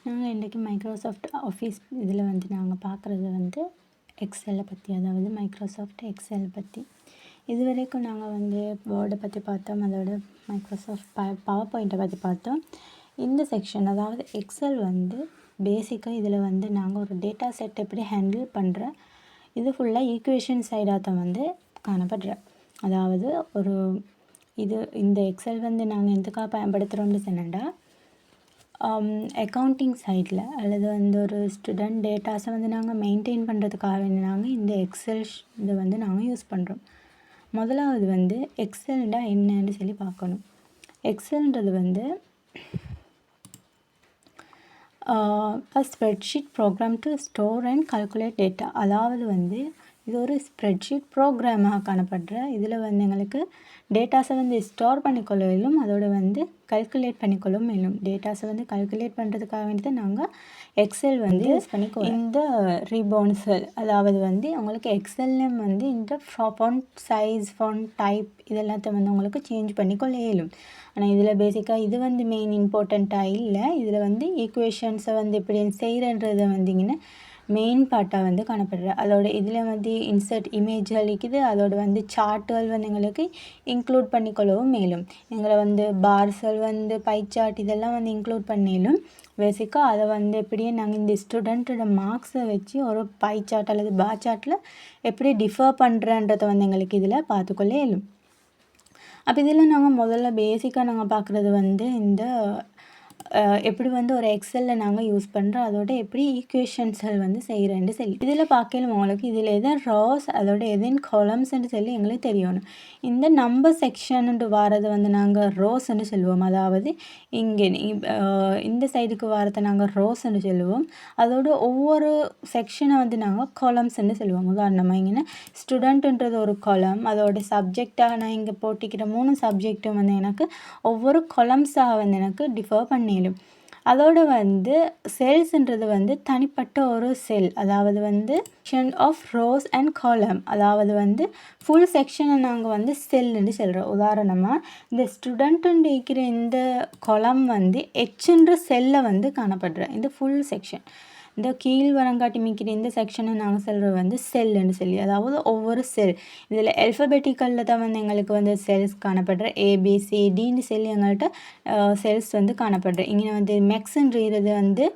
நாங்கள் இன்றைக்கி Microsoft office இதில் வந்து நாங்கள் பார்க்குறது வந்து எக்ஸலை பற்றி, அதாவது மைக்ரோசாஃப்ட் எக்ஸல் பற்றி. இது வரைக்கும் நாங்கள் வந்து வேர்டை பற்றி பார்த்தோம், அதோட மைக்ரோசாஃப்ட் பவர் பாயிண்ட்டை பற்றி பார்த்தோம். இந்த செக்ஷன் அதாவது எக்ஸல் வந்து பேசிக்காக இதில் வந்து நாங்கள் ஒரு டேட்டா செட் எப்படி ஹேண்டில் பண்ணுற இது ஃபுல்லாக ஈக்குவேஷன் சைடாக தான் வந்து காணப்படுற. அதாவது இந்த எக்ஸல் வந்து நாங்கள் எதுக்காக பயன்படுத்துகிறோம்னு சொன்னேன்டா, அக்கௌண்டிங் சைடில் அல்லது வந்து ஒரு ஸ்டூடெண்ட் டேட்டாஸை வந்து நாங்கள் மெயின்டைன் பண்ணுறதுக்காக வேண்டி நாங்கள் இந்த எக்ஸல் இதை வந்து நாங்கள் யூஸ் பண்ணுறோம். முதலாவது வந்து எக்ஸல்ண்டா என்னன்னு சொல்லி பார்க்கணும். எக்ஸல்ன்றது வந்து spreadsheet program to store and calculate data. அதாவது வந்து இது ஒரு ஸ்ப்ரெட்ஷீட் ப்ரோக்ராமாக காணப்படுற. இதில் வந்து எங்களுக்கு டேட்டாஸை வந்து ஸ்டோர் பண்ணிக்கொள்ள இயலும், அதோடு வந்து கல்குலேட் பண்ணிக்கொள்ளும் இயலும். டேட்டாஸை வந்து கல்குலேட் பண்ணுறதுக்காக வேண்டி தான் நாங்கள் எக்ஸல் வந்து யூஸ் பண்ணிக்கோ. இந்த ரிபோன்சல் அதாவது வந்து உங்களுக்கு எக்ஸல்லையும் வந்து இந்த ஃபாண்ட் சைஸ், ஃபாண்ட் டைப் இதெல்லாத்தையும் வந்து உங்களுக்கு சேஞ்ச் பண்ணிக்கொள்ள இயலும். ஆனால் இதில் பேசிக்காக இது வந்து மெயின் இம்பார்ட்டண்ட்டாக இல்லை. இதில் வந்து ஈக்குவேஷன்ஸை வந்து எப்படி செய்கிறன்றதை வந்தீங்கன்னா மெயின் பார்ட்டாக வந்து காணப்படுற. அதோட இதில் வந்து இன்சர்ட் இமேஜ்கள் இருக்குது, அதோட வந்து சார்ட்டுகள் வந்து எங்களுக்கு இன்க்ளூட் பண்ணிக்கொள்ளவும் மேலும். எங்களை வந்து பார்சல் வந்து பை சார்ட் இதெல்லாம் வந்து இன்க்ளூட் பண்ணிலும் பேசிக்காக அதை வந்து எப்படியே நாங்கள் இந்த ஸ்டூடெண்ட்டோட மார்க்ஸை வச்சு ஒரு பை சார்ட் அல்லது பார் சார்ட்டில் எப்படி டிஃபர் பண்ணுறன்றதை வந்து எங்களுக்கு இதில் பார்த்துக்கொள்ள இயலும். அப்போ இதில் நாங்கள் முதல்ல பேசிக்காக நாங்கள் பார்க்குறது வந்து இந்த எப்படி வந்து ஒரு எக்ஸலில் நாங்கள் யூஸ் பண்ணுறோம், அதோட எப்படி ஈக்குவேஷன்ஸ்கள் வந்து செய்கிறேன்னு சொல்லி இதில் பார்க்கலும் உங்களுக்கு இதில் எதன் ராஸ் அதோட எதன் காலம்ஸ்ன்னு சொல்லி எங்களுக்கு தெரியணும். இந்த நம்பர் செக்ஷன்ட்டு வாரது வந்து நாங்கள் ரோஸ்ன்னு சொல்லுவோம். அதாவது இங்கே இந்த சைடுக்கு வாரத்தை நாங்கள் ரோஸ்ன்னு சொல்லுவோம். அதோட ஒவ்வொரு செக்ஷனை வந்து நாங்கள் காலம்ஸ்ன்னு சொல்லுவோம். உதாரணமாக இங்கே ஸ்டூடெண்ட்டுன்றது ஒரு காலம், அதோட சப்ஜெக்டாக நான் இங்கே போட்டிக்கிற 3 சப்ஜெக்டும் வந்து எனக்கு ஒவ்வொரு காலம்ஸாக வந்து எனக்கு டிஃபர் பண்ணிடும். அதோடு வந்து செல்ஸ்ன்றது வந்து தனிப்பட்ட ஒரு செல், அதாவது வந்து செக்ஷன் ஆஃப் ரோஸ் அண்ட் காலம், அதாவது வந்து ஃபுல் செக்ஷனை நாங்கள் வந்து செல்லுன்னு சொல்கிறோம். உதாரணமாக இந்த ஸ்டூடெண்ட்டுன்னு இருக்கிற இந்த காலம் வந்து எச்ன்ற செல்லை வந்து காணப்படுற இந்த ஃபுல் செக்ஷன். இந்த கீழ் வரங்காட்டி மிக்கிற இந்த செக்ஷனை நாங்கள் சொல்கிறது வந்து செல்லுன்னு சொல்லி, அதாவது ஒவ்வொரு செல் இதில் அல்ஃபபெட்டிக்கலில் தான் வந்து எங்களுக்கு வந்து செல்ஸ் காணப்படுற. ஏபிசிடின்னு சொல்லி எங்கள்கிட்ட செல்ஸ் வந்து காணப்படுற. இங்கே வந்து மெக்ஸுன்றது வந்து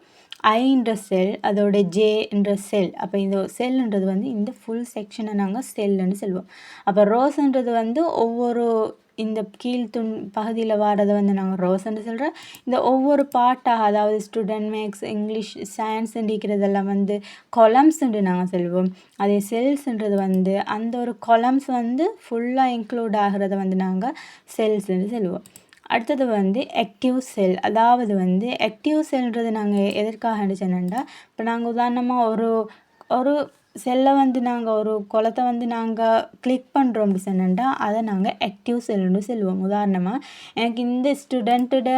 ஐன்ற செல், அதோட ஜேன்ற செல். அப்போ இந்த செல்லுன்றது வந்து இந்த ஃபுல் செக்ஷனை நாங்கள் செல்லுன்னு சொல்லுவோம். அப்போ ரோஸ்ன்றது வந்து ஒவ்வொரு இந்த கீழ் பகுதியில் வாரதை வந்து நாங்கள் ரோஸ்ன்னு சொல்கிறோம். இந்த ஒவ்வொரு பாட்டாக அதாவது ஸ்டூடெண்ட் மேக்ஸ், இங்கிலீஷ், சயின்ஸ் இருக்கிறதெல்லாம் வந்து கொலம்ஸ்ன்னு நாங்கள் சொல்லுவோம். அதே செல்ஸ்ன்றது வந்து அந்த ஒரு கொலம்ஸ் வந்து ஃபுல்லாக இன்க்ளூட் ஆகிறத வந்து நாங்கள் செல்ஸ்ன்னு சொல்லுவோம். அடுத்தது வந்து ஆக்டிவ் செல், அதாவது வந்து ஆக்டிவ் செல்ன்றது நாங்கள் எதற்காக சொன்னோம்னா, இப்போ நாங்கள் உதாரணமாக ஒரு செல்லை வந்து நாங்கள் ஒரு கொலத்தை வந்து நாங்கள் கிளிக் பண்ணுறோம் அப்படி சொன்னோம்னா அதை நாங்கள் ஆக்டிவ் செல்லுன்னு சொல்லுவோம். உதாரணமாக எனக்கு இந்த ஸ்டூடெண்ட்டோட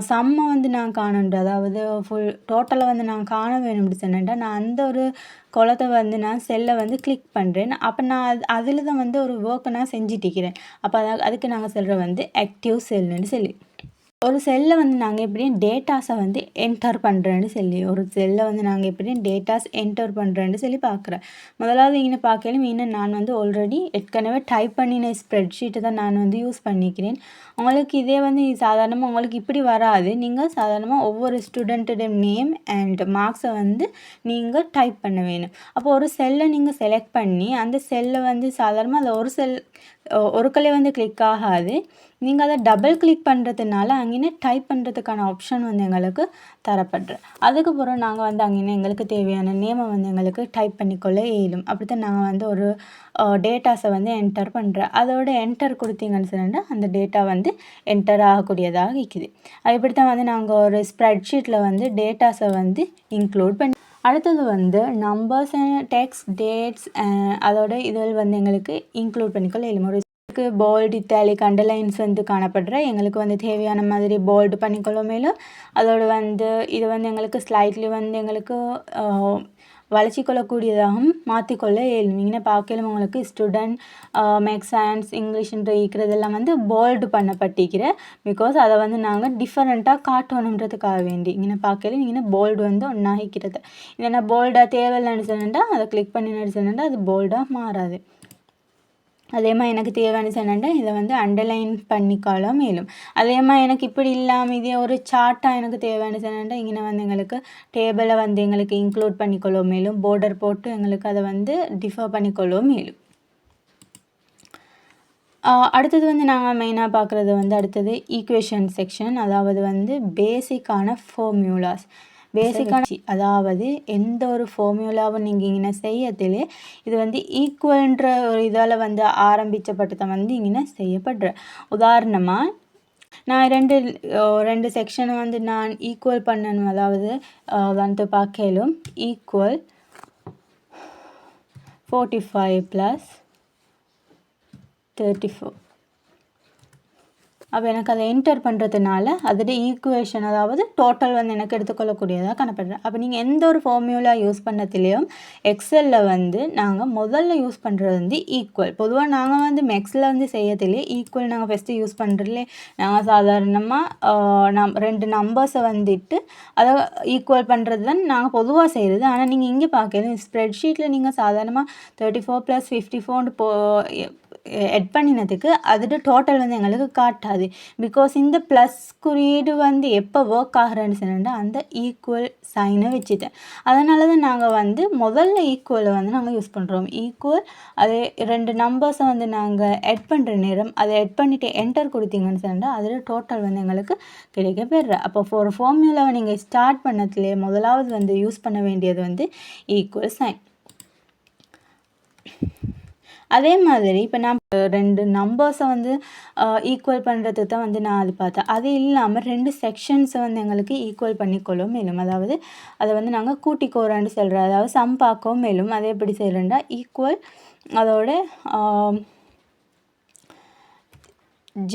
சம்மை வந்து நான் காணணும், அதாவது ஃபுல் டோட்டலை வந்து நான் காண வேணும் அப்படி சொன்னேன்டா நான் அந்த ஒரு கொலத்தை வந்து நான் செல்லை வந்து கிளிக் பண்ணுறேன். அப்போ நான் அதில் தான் வந்து ஒரு ஒர்க்கை நான் செஞ்சுட்டிருக்கிறேன். அப்போ அதுக்கு நாங்கள் சொல்கிற வந்து ஆக்டிவ் செல்லுன்னு சொல்லி. ஒரு செல்லை வந்து நாங்கள் எப்படியும் டேட்டாஸை வந்து என்டர் பண்ணுறேன்னு சொல்லி, ஒரு செல்லை வந்து நாங்கள் எப்படியும் டேட்டாஸ் என்டர் பண்ணுறேன்னு சொல்லி பார்க்குறேன். முதலாவது இங்கே பார்க்கலும் நான் வந்து ஆல்ரெடி ஏற்கனவே டைப் பண்ணின ஸ்ப்ரெட்ஷீட்டை தான் நான் வந்து யூஸ் பண்ணிக்கிறேன். உங்களுக்கு இதே வந்து சாதாரணமாக உங்களுக்கு இப்படி வராது. நீங்கள் சாதாரணமாக ஒவ்வொரு ஸ்டூடெண்ட்டோட நேம் அண்ட் மார்க்ஸை வந்து நீங்கள் டைப் பண்ண வேணும். அப்போ ஒரு செல்லை நீங்கள் செலக்ட் பண்ணி அந்த செல்லை வந்து சாதாரணமாக அந்த ஒரு கல்லை வந்து கிளிக் ஆகாது. நீங்கள் அதை டபுள் கிளிக் பண்ணுறதுனால அங்கே டைப் பண்ணுறதுக்கான ஆப்ஷன் வந்து எங்களுக்கு தரப்படுற. அதுக்கப்புறம் நாங்கள் வந்து அங்கே எங்களுக்கு தேவையான நேமை வந்து எங்களுக்கு டைப் பண்ணிக்கொள்ள இயலும். அப்படி தான் நாங்கள் வந்து ஒரு டேட்டாஸை வந்து என்டர் பண்ணுறேன். அதோட என்டர் கொடுத்தீங்கன்னு சொன்னால் அந்த டேட்டா வந்து என்டர் ஆகக்கூடியதாக இருக்குது. இப்படி தான் வந்து நாங்கள் ஒரு ஸ்ப்ரெட்ஷீட்டில் வந்து டேட்டாஸை வந்து இன்க்ளூட் பண்ணி. அடுத்தது வந்து நம்பர்ஸ் அண்ட் டெக்ஸ்ட், டேட்ஸ் அதோட இதில் வந்து எங்களுக்கு இன்க்ளூட் பண்ணிக்கொள்ள இயலும். ஒரு போல்டு, இட்டாலிக், அண்டர்லைன்ஸ் வந்து காணப்படுற எங்களுக்கு வந்து தேவையான மாதிரி போல்டு பண்ணிக்கொள்ள மேலும் அதோடு வந்து இது வந்து எங்களுக்கு ஸ்லைட்லி வந்து எங்களுக்கு வளர்ச்சிக்கொள்ளக்கூடியதாகவும் மாற்றிக்கொள்ள இயலும். இங்கே பார்க்கலும் உங்களுக்கு ஸ்டூடெண்ட் மேக்ஸ் சயின்ஸ் இங்கிலீஷ்ன்ற இருக்கிறதெல்லாம் வந்து போல்டு பண்ணப்பட்டிருக்கிற பிகாஸ் அதை வந்து நாங்கள் டிஃப்ரெண்ட்டாக காட்டணுன்றதுக்காக வேண்டி இங்கே பார்க்கலும் இங்கே போல்டு வந்து ஒன்றாகிக்கிறது. இல்லைன்னா போல்டாக தேவையில்லைன்னு சொன்னா அதை கிளிக் பண்ணி சொன்னா அது போல்டாக மாறாது. அதே மாதிரி எனக்கு தேவைன்னு சொன்னா இதை வந்து அண்டர்லைன் பண்ணிக்கலாம் மேலும். அதே மாதிரி எனக்கு இப்படி இல்லாமல் இதே ஒரு சார்ட்டாக எனக்கு தேவைன்னு சொன்னா இங்கே வந்து எங்களுக்கு டேபிளை வந்து எங்களுக்கு இன்க்ளூட் பண்ணிக்கொள்ளும் மேலும் பார்டர் போட்டு எங்களுக்கு அதை வந்து டிஃபர் பண்ணிக்கொள்ளும் மேலும். அடுத்தது வந்து நாங்கள் மெயினாக பார்க்குறது வந்து அடுத்தது ஈக்குவேஷன் செக்ஷன், அதாவது வந்து பேசிக்கான ஃபார்முலாஸ். பேசிக்கான அதாவது எந்த ஒரு ஃபார்முலாவும் நீங்கள் இங்கே செய்யத்திலே இது வந்து ஈக்குவல்ன்ற ஒரு இதால் வந்து ஆரம்பிக்கப்பட்டதை வந்து இங்கே செய்யப்படுற. உதாரணமாக நான் ரெண்டு செக்ஷனை வந்து நான் ஈக்குவல் பண்ணணும். அதாவது வந்து பார்க்கலும் ஈக்குவல் 45 + 34. அப்போ எனக்கு அதை என்டர் பண்ணுறதுனால அதோட ஈக்குவேஷன் அதாவது டோட்டல் வந்து எனக்கு எடுத்துக்கொள்ளக்கூடியதாக காணப்படுறேன். அப்போ நீங்கள் எந்த ஒரு ஃபார்முலா யூஸ் பண்ணத்துலேயும் எக்ஸலில் வந்து நாங்கள் முதல்ல யூஸ் பண்ணுறது வந்து ஈக்குவல். பொதுவாக நாங்கள் வந்து மேக்ஸில் வந்து செய்யறதுலேயே ஈக்குவல் நாங்கள் ஃபஸ்ட்டு யூஸ் பண்ணுறதுலே நாங்கள் சாதாரணமாக 2 நம்பர்ஸை வந்துட்டு அதை ஈக்குவல் பண்ணுறது தான் நாங்கள் பொதுவாக செய்கிறது. ஆனால் நீங்கள் இங்கே பார்க்கணும் ஸ்ப்ரெட்ஷீட்டில் நீங்கள் சாதாரணமாக 34 + 54 எட் பண்ணினதுக்கு அதோட டோட்டல் வந்து எங்களுக்கு காட்டாது. பிகாஸ் இந்த ப்ளஸ் குறியீடு வந்து எப்போ ஒர்க் ஆகிறேன்னு சொன்னால் அந்த ஈக்குவல் சைனை வச்சுட்டேன். அதனால தான் நாங்கள் வந்து முதல்ல ஈக்குவலை வந்து நாங்கள் யூஸ் பண்ணுறோம். ஈக்குவல் அது 2 நம்பர்ஸை வந்து நாங்கள் எட் பண்ணுற நேரம் அதை எட் பண்ணிவிட்டு என்டர் கொடுத்தீங்கன்னு சொன்னால் அதோட டோட்டல் வந்து எங்களுக்கு கிடைக்க பெறுற. அப்போ ஒரு ஃபார்முலாவை நீங்கள் ஸ்டார்ட் பண்ணதுலேயே முதலாவது வந்து யூஸ் பண்ண வேண்டியது வந்து ஈக்குவல் சைன். அதே மாதிரி இப்போ நான் 2 நம்பர்ஸை வந்து ஈக்குவல் பண்ணுறதுக்கு தான் வந்து நான் அது பார்த்தேன். அது இல்லாமல் 2 செக்ஷன்ஸை வந்து எங்களுக்கு ஈக்குவல் பண்ணிக்கொள்ளும் மேலும். அதாவது அதை வந்து நாங்கள் கூட்டிக்கோறான்னு சொல்கிறோம். அதாவது சம் பார்க்கவும் மேலும் அதை எப்படி செய்கிறேன்டா ஈக்குவல் அதோட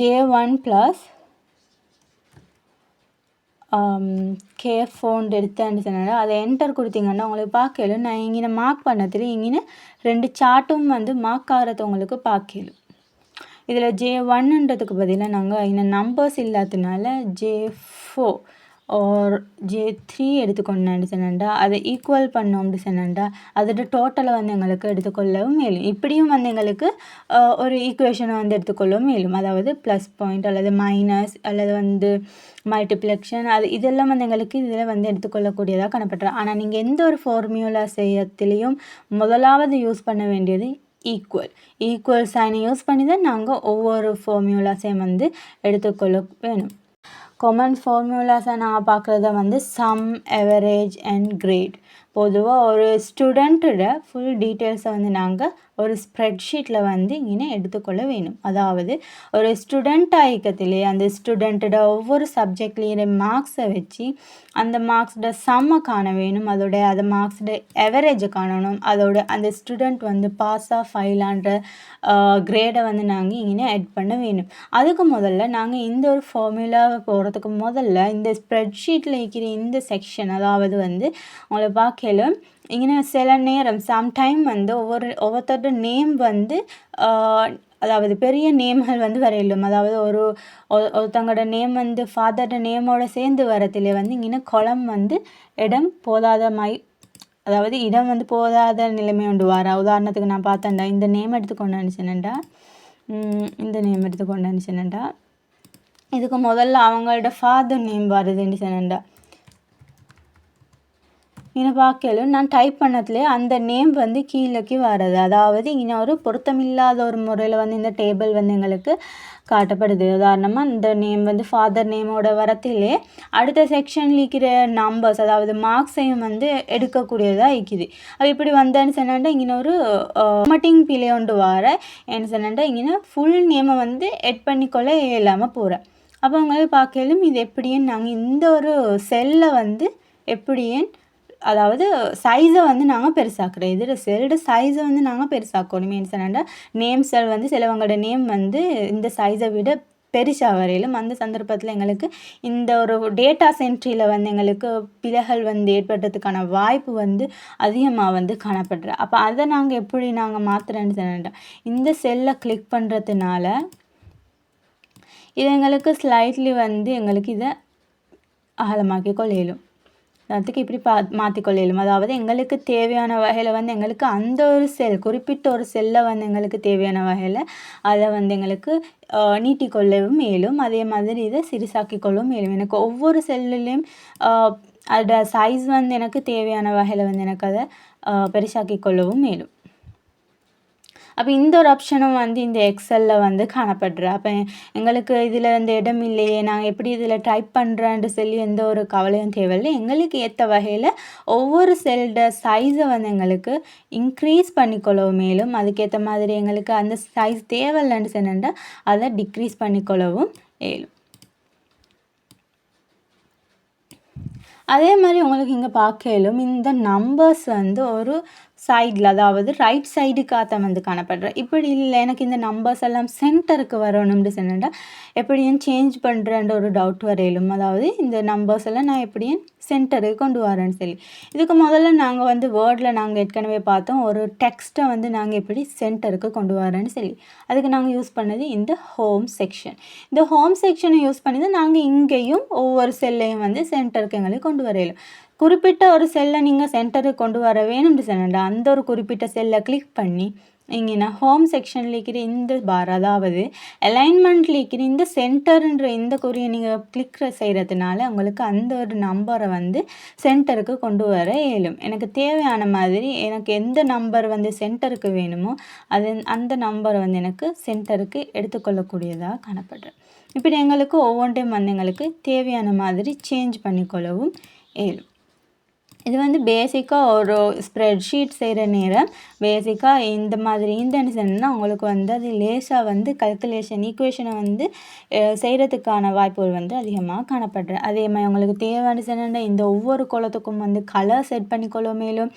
J1 + K4 எடுத்தேன்னு சொன்னால் அதை என்டர் கொடுத்தீங்கன்னா உங்களுக்கு பார்க்கலும் நான் இங்கே மார்க் பண்ணதுல இங்கே 2 சார்ட்டும் வந்து மார்க் ஆகிறது உங்களுக்கு பார்க்கலும். இதில் J1ன்றதுக்கு பதிலாக நாங்கள் இங்கே நம்பர்ஸ் இல்லாததுனால J4 or J3 எடுத்துக்கொண்டான்னு சொன்னா அதை ஈக்குவல் பண்ணோம்னு சொன்னா அதோட டோட்டலை வந்து எங்களுக்கு எடுத்துக்கொள்ளவும் மேலும். இப்படியும் வந்து எங்களுக்கு ஒரு ஈக்குவேஷனை வந்து எடுத்துக்கொள்ளவும் மேலும். அதாவது ப்ளஸ் பாயிண்ட் அல்லது மைனஸ் அல்லது வந்து மல்டிப்ளெக்ஷன் அது இதெல்லாம் வந்து எங்களுக்கு இதில் வந்து எடுத்துக்கொள்ளக்கூடியதாக காணப்படுறோம். ஆனால் நீங்கள் எந்த ஒரு ஃபார்முலா செய்யத்துலேயும் முதலாவது யூஸ் பண்ண வேண்டியது ஈக்குவல் சைனை யூஸ் பண்ணி தான் நாங்கள் ஒவ்வொரு ஃபார்முலாஸையும் வந்து எடுத்துக்கொள்ள வேணும். காமன் ஃபார்முலாஸை நான் பார்க்குறத வந்து சம், எவரேஜ் அண்ட் கிரேட். பொதுவாக ஒரு ஸ்டூடெண்ட்டோட ஃபுல் டீட்டெயில்ஸை வந்து நாங்கள் ஒரு ஸ்ப்ரெட்ஷீட்டில் வந்து இங்கே எடுத்துக்கொள்ள வேணும். அதாவது ஒரு ஸ்டூடெண்ட் ஆகிக்கத்திலே அந்த ஸ்டூடெண்ட்டோட ஒவ்வொரு சப்ஜெக்ட்லேயே மார்க்ஸை வச்சு அந்த மார்க்ஸோட சம்மை காண வேணும். அந்த மார்க்ஸோட எவரேஜை காணணும். அந்த ஸ்டூடெண்ட் வந்து பாஸாக ஃபெயிலான்ற கிரேடை வந்து நாங்கள் இங்கே ஆட் பண்ண வேணும். அதுக்கு முதல்ல நாங்கள் இந்த ஒரு ஃபார்முலாவை போகிறதுக்கு முதல்ல இந்த ஸ்ப்ரெட்ஷீட்டில் இருக்கிற இந்த செக்ஷன் அதாவது வந்து உங்களை பார்க்கல இங்கே சில நேரம் சம்டைம் வந்து ஒவ்வொருத்தரோட நேம் வந்து அதாவது பெரிய நேம்கள் வந்து வரையிலும். அதாவது ஒருத்தவங்களோட நேம் வந்து ஃபாதரோட நேமோட சேர்ந்து வரத்திலே வந்து இங்கே குளம் வந்து இடம் போதாத அதாவது இடம் வந்து போதாத நிலைமை உண்டு வர. உதாரணத்துக்கு நான் பார்த்தேன்டா இந்த நேம் எடுத்துக்கொண்டான்னு சொன்னேன்டா இதுக்கு முதல்ல அவங்களோட ஃபாதர் நேம் வருதுன்னு சொன்னேன்டா. இங்கே பார்க்கலும் நான் டைப் பண்ணதுலேயே அந்த நேம் வந்து கீழே வர்றது. அதாவது இங்கே ஒரு பொருத்தமில்லாத ஒரு முறையில் வந்து இந்த டேபிள் வந்து எங்களுக்கு காட்டப்படுது. உதாரணமாக இந்த நேம் வந்து ஃபாதர் நேமோட வரத்திலே அடுத்த செக்ஷனில் இருக்கிற நம்பர்ஸ் அதாவது மார்க்ஸையும் வந்து எடுக்கக்கூடியதாக இருக்குது. அது இப்படி வந்தேன்னு சொன்னாண்டா இங்கே ஒரு மட்டிங் பிள்ளை ஒன்று வர என்ன சொன்னாண்டா இங்கே ஃபுல் நேமை வந்து எட் பண்ணிக்கொள்ள இல்லாமல் போகிறேன். அப்போ உங்களுக்கு பார்க்கலும் இது எப்படின்னு நாங்கள் இந்த ஒரு செல்லை வந்து எப்படின்னு அதாவது சைஸை வந்து நாங்கள் பெருசாக்குறோம். இதில் செல்லோட சைஸை வந்து நாங்கள் பெருசாக்கணும். மீன்ஸ் என்னென்னா நேம் செல் வந்து சிலவங்களோட நேம் வந்து இந்த சைஸை விட பெருசாக வரையிலும் அந்த சந்தர்ப்பத்தில் எங்களுக்கு இந்த ஒரு டேட்டா சென்ட்ரியில் வந்து எங்களுக்கு பிழைகள் வந்து ஏற்படுறதுக்கான வாய்ப்பு வந்து அதிகமாக வந்து காணப்படுற. அப்போ அதை நாங்கள் எப்படி நாங்கள் மாற்றுறேன்னு சொன்னேன்டா, இந்த செல்லை கிளிக் பண்ணுறதுனால இது எங்களுக்கு ஸ்லைட்லி வந்து எங்களுக்கு இதை அகலமாக்கி கொள்ளையிலும், அதுக்கு இப்படி மாற்றிக்கொள்ளையிலும். அதாவது எங்களுக்கு தேவையான வகையில் வந்து எங்களுக்கு அந்த ஒரு செல், குறிப்பிட்ட ஒரு செல்லை வந்து எங்களுக்கு தேவையான வகையில் அதை வந்து எங்களுக்கு நீட்டிக்கொள்ளவும் மேலும், அதே மாதிரி இதை சிறுசாக்கி கொள்ளவும் மேலும். எனக்கு ஒவ்வொரு செல்லுலேயும் அதோட சைஸ் வந்து எனக்கு தேவையான வகையில் வந்து எனக்கு அதை பெருசாக்கி கொள்ளவும் மேலும். அப்போ இந்த ஒரு ஆப்ஷனும் வந்து இந்த எக்ஸலில் வந்து காணப்படுற. அப்போ எங்களுக்கு இதில் வந்து இடம் இல்லையே, நான் எப்படி இதில் டைப் பண்ணுறேன்ட்டு சொல்லி எந்த ஒரு கவலையும் தேவையில்லை. எங்களுக்கு ஏற்ற வகையில் ஒவ்வொரு செல்லோட சைஸை வந்து எங்களுக்கு இன்க்ரீஸ் பண்ணிக்கொள்ளவும் மேலும், அதுக்கேற்ற மாதிரி எங்களுக்கு அந்த சைஸ் தேவையில்லைன்னு சொன்னா அதை டிக்ரீஸ் பண்ணிக்கொள்ளவும் மேலும். அதே மாதிரி உங்களுக்கு இங்கே பார்க்கலும் இந்த நம்பர்ஸ் வந்து ஒரு சைடில், அதாவது ரைட் சைடுக்காக வந்து காணப்படுற. இப்படி இல்லை எனக்கு இந்த நம்பர்ஸ் எல்லாம் சென்டருக்கு வரணும்னு சொன்னா எப்படியும் சேஞ்ச் பண்ணுறேன்ற ஒரு டவுட் வரையிலும். அதாவது இந்த நம்பர்ஸ் எல்லாம் நான் எப்படியும் சென்டருக்கு கொண்டு வரேன்னு சொல்லி, இதுக்கு முதல்ல நாங்கள் வந்து வேர்டில் நாங்கள் ஏற்கனவே பார்த்தோம் ஒரு டெக்ஸ்ட்டை வந்து நாங்கள் எப்படி சென்டருக்கு கொண்டு வரேன்னு சொல்லி, அதுக்கு நாங்கள் யூஸ் பண்ணது இந்த ஹோம் செக்ஷன். இந்த ஹோம் செக்ஷனை யூஸ் பண்ணி தான் நாங்கள் இங்கேயும் ஒவ்வொரு செல்லையும் வந்து சென்டருக்கு எங்களுக்கு கொண்டு வரையிலும். குறிப்பிட்ட ஒரு செல்லை நீங்கள் சென்டருக்கு கொண்டு வர வேணும்னு சொன்னா அந்த ஒரு குறிப்பிட்ட செல்லை கிளிக் பண்ணி இங்கே நான் ஹோம் செக்ஷனில் இருக்கிற இந்த பார், அதாவது அலைன்மெண்ட்டில் இருக்கிற இந்த சென்டர்ன்ற இந்த குறியை நீங்கள் கிளிக் செய்கிறதுனால உங்களுக்கு அந்த ஒரு நம்பரை வந்து சென்டருக்கு கொண்டு வர இயலும். எனக்கு தேவையான மாதிரி எனக்கு எந்த நம்பர் வந்து சென்டருக்கு வேணுமோ அந்த நம்பரை வந்து எனக்கு சென்டருக்கு எடுத்துக்கொள்ளக்கூடியதாக காணப்படுறேன். இப்படி எங்களுக்கு ஒவ்வொன்றையும் வந்து எங்களுக்கு தேவையான மாதிரி சேஞ்ச் பண்ணிக்கொள்ளவும் இயலும். இது வந்து பேசிக்காக ஒரு ஸ்ப்ரெட்ஷீட் செய்கிற நேரம் பேசிக்காக இந்த மாதிரி இருந்துன்னு சொன்னால் உங்களுக்கு வந்து அது லேசாக வந்து கல்குலேஷன் ஈக்குவேஷனை வந்து செய்கிறதுக்கான வாய்ப்புகள் வந்து அதிகமாக காணப்படுற. அதே மாதிரி உங்களுக்கு தேவைன்னு சொன்னால் இந்த ஒவ்வொரு கோலத்துக்கும் வந்து கலர் செட் பண்ணிக்கொள்ள மேலும்,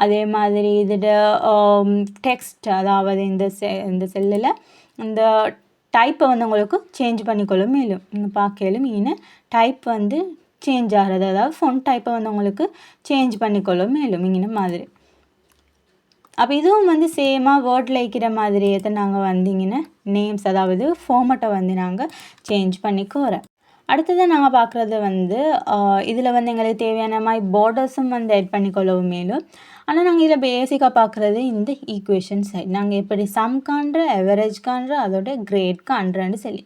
அதே மாதிரி இதோட டெக்ஸ்ட், அதாவது இந்த செல்லில் இந்த டைப்பை வந்து உங்களுக்கு சேஞ்ச் பண்ணிக்கொள்ள மேலும். நீங்கள் பார்க்கலும் இங்கே டைப் வந்து சேஞ்ச் ஆகிறது, அதாவது ஃபோன் டைப்பை வந்து உங்களுக்கு சேஞ்ச் பண்ணிக்கொள்ள மேலும் இங்கே மாதிரி. அப்போ இதுவும் வந்து சேமாக வேர்டில் இருக்கிற மாதிரியே தான் நாங்கள் வந்தீங்கன்னா நேம்ஸ், அதாவது ஃபார்மட்டை வந்து நாங்கள் சேஞ்ச் பண்ணிக்கோறோம். அடுத்தது நாங்கள் பார்க்குறது வந்து இதில் வந்து எங்களுக்கு தேவையான மாதிரி பார்டர்ஸும் வந்து ஆட் பண்ணிக்கொள்ளவும் மேலும். ஆனால் நாங்கள் இதில் பேசிக்காக பார்க்குறது இந்த ஈக்குவேஷன் சைட், நாங்கள் எப்படி சம் காண்ற, அவரேஜ் காண்ற, அதோட கிரேட் காண்றன்னு சொல்லி.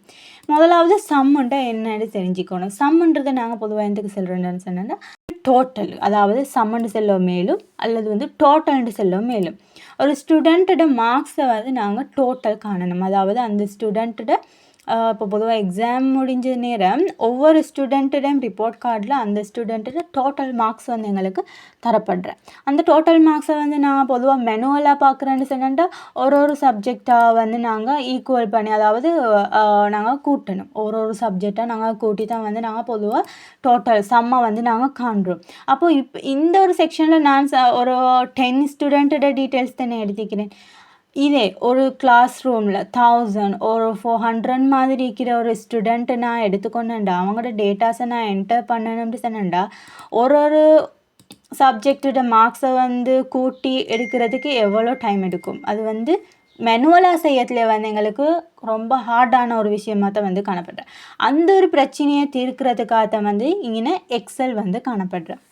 முதலாவது சம்முண்டா என்னன்னு தெரிஞ்சுக்கணும். சம்முன்றதை நாங்கள் பொதுவாக எதுக்கு சொல்கிறோன்னு சொன்னால் டோட்டல், அதாவது சம்முன்னு செல்ல மேலும் அல்லது வந்து டோட்டல்னு செல்ல மேலும். ஒரு ஸ்டூடெண்ட்டோட மார்க்ஸை வந்து நாங்கள் டோட்டல் காணணும். அதாவது அந்த ஸ்டூடெண்ட்டோட இப்போ பொதுவாக எக்ஸாம் முடிஞ்ச நேரம் ஒவ்வொரு ஸ்டூடெண்ட்டிடம் ரிப்போர்ட் கார்டில் அந்த ஸ்டூடெண்ட்டோட டோட்டல் மார்க்ஸ் வந்து எங்களுக்கு தரப்படுறேன். அந்த டோட்டல் மார்க்ஸை வந்து நான் பொதுவாக மெனுவலாக பார்க்குறேன்னு சொன்னால் ஒரு சப்ஜெக்டாக வந்து நாங்கள் ஈக்குவல் பண்ணி, அதாவது நாங்கள் கூட்டணும். ஒரு சப்ஜெக்டாக நாங்கள் கூட்டி தான் வந்து நாங்கள் பொதுவாக டோட்டல் சம்மை வந்து நாங்கள் காண்றோம். அப்போது இப்போ இந்த ஒரு செக்ஷனில் நான் ஒரு 10 ஸ்டூடெண்ட்டோட டீட்டெயில்ஸ் தானே எடுத்துக்கிறேன். இதே ஒரு கிளாஸ் ரூமில் 1000 ஒரு 400 மாதிரி இருக்கிற ஒரு ஸ்டூடெண்ட்டு நான் எடுத்துக்கொண்டேன்டா, அவங்களோட டேட்டாஸை நான் என்டர் பண்ணணும்னு சொன்னேன்டா, ஒரு சப்ஜெக்டோட மார்க்ஸை வந்து கூட்டி எடுக்கிறதுக்கு எவ்வளோ டைம் எடுக்கும். அது வந்து மெனுவலாக செய்யறதுல வந்து எங்களுக்கு ரொம்ப ஹார்டான ஒரு விஷயமாக தான் வந்து காணப்படுறேன். அந்த ஒரு பிரச்சனையை தீர்க்கிறதுக்காக வந்து இங்கே எக்ஸல் வந்து காணப்படுறேன்.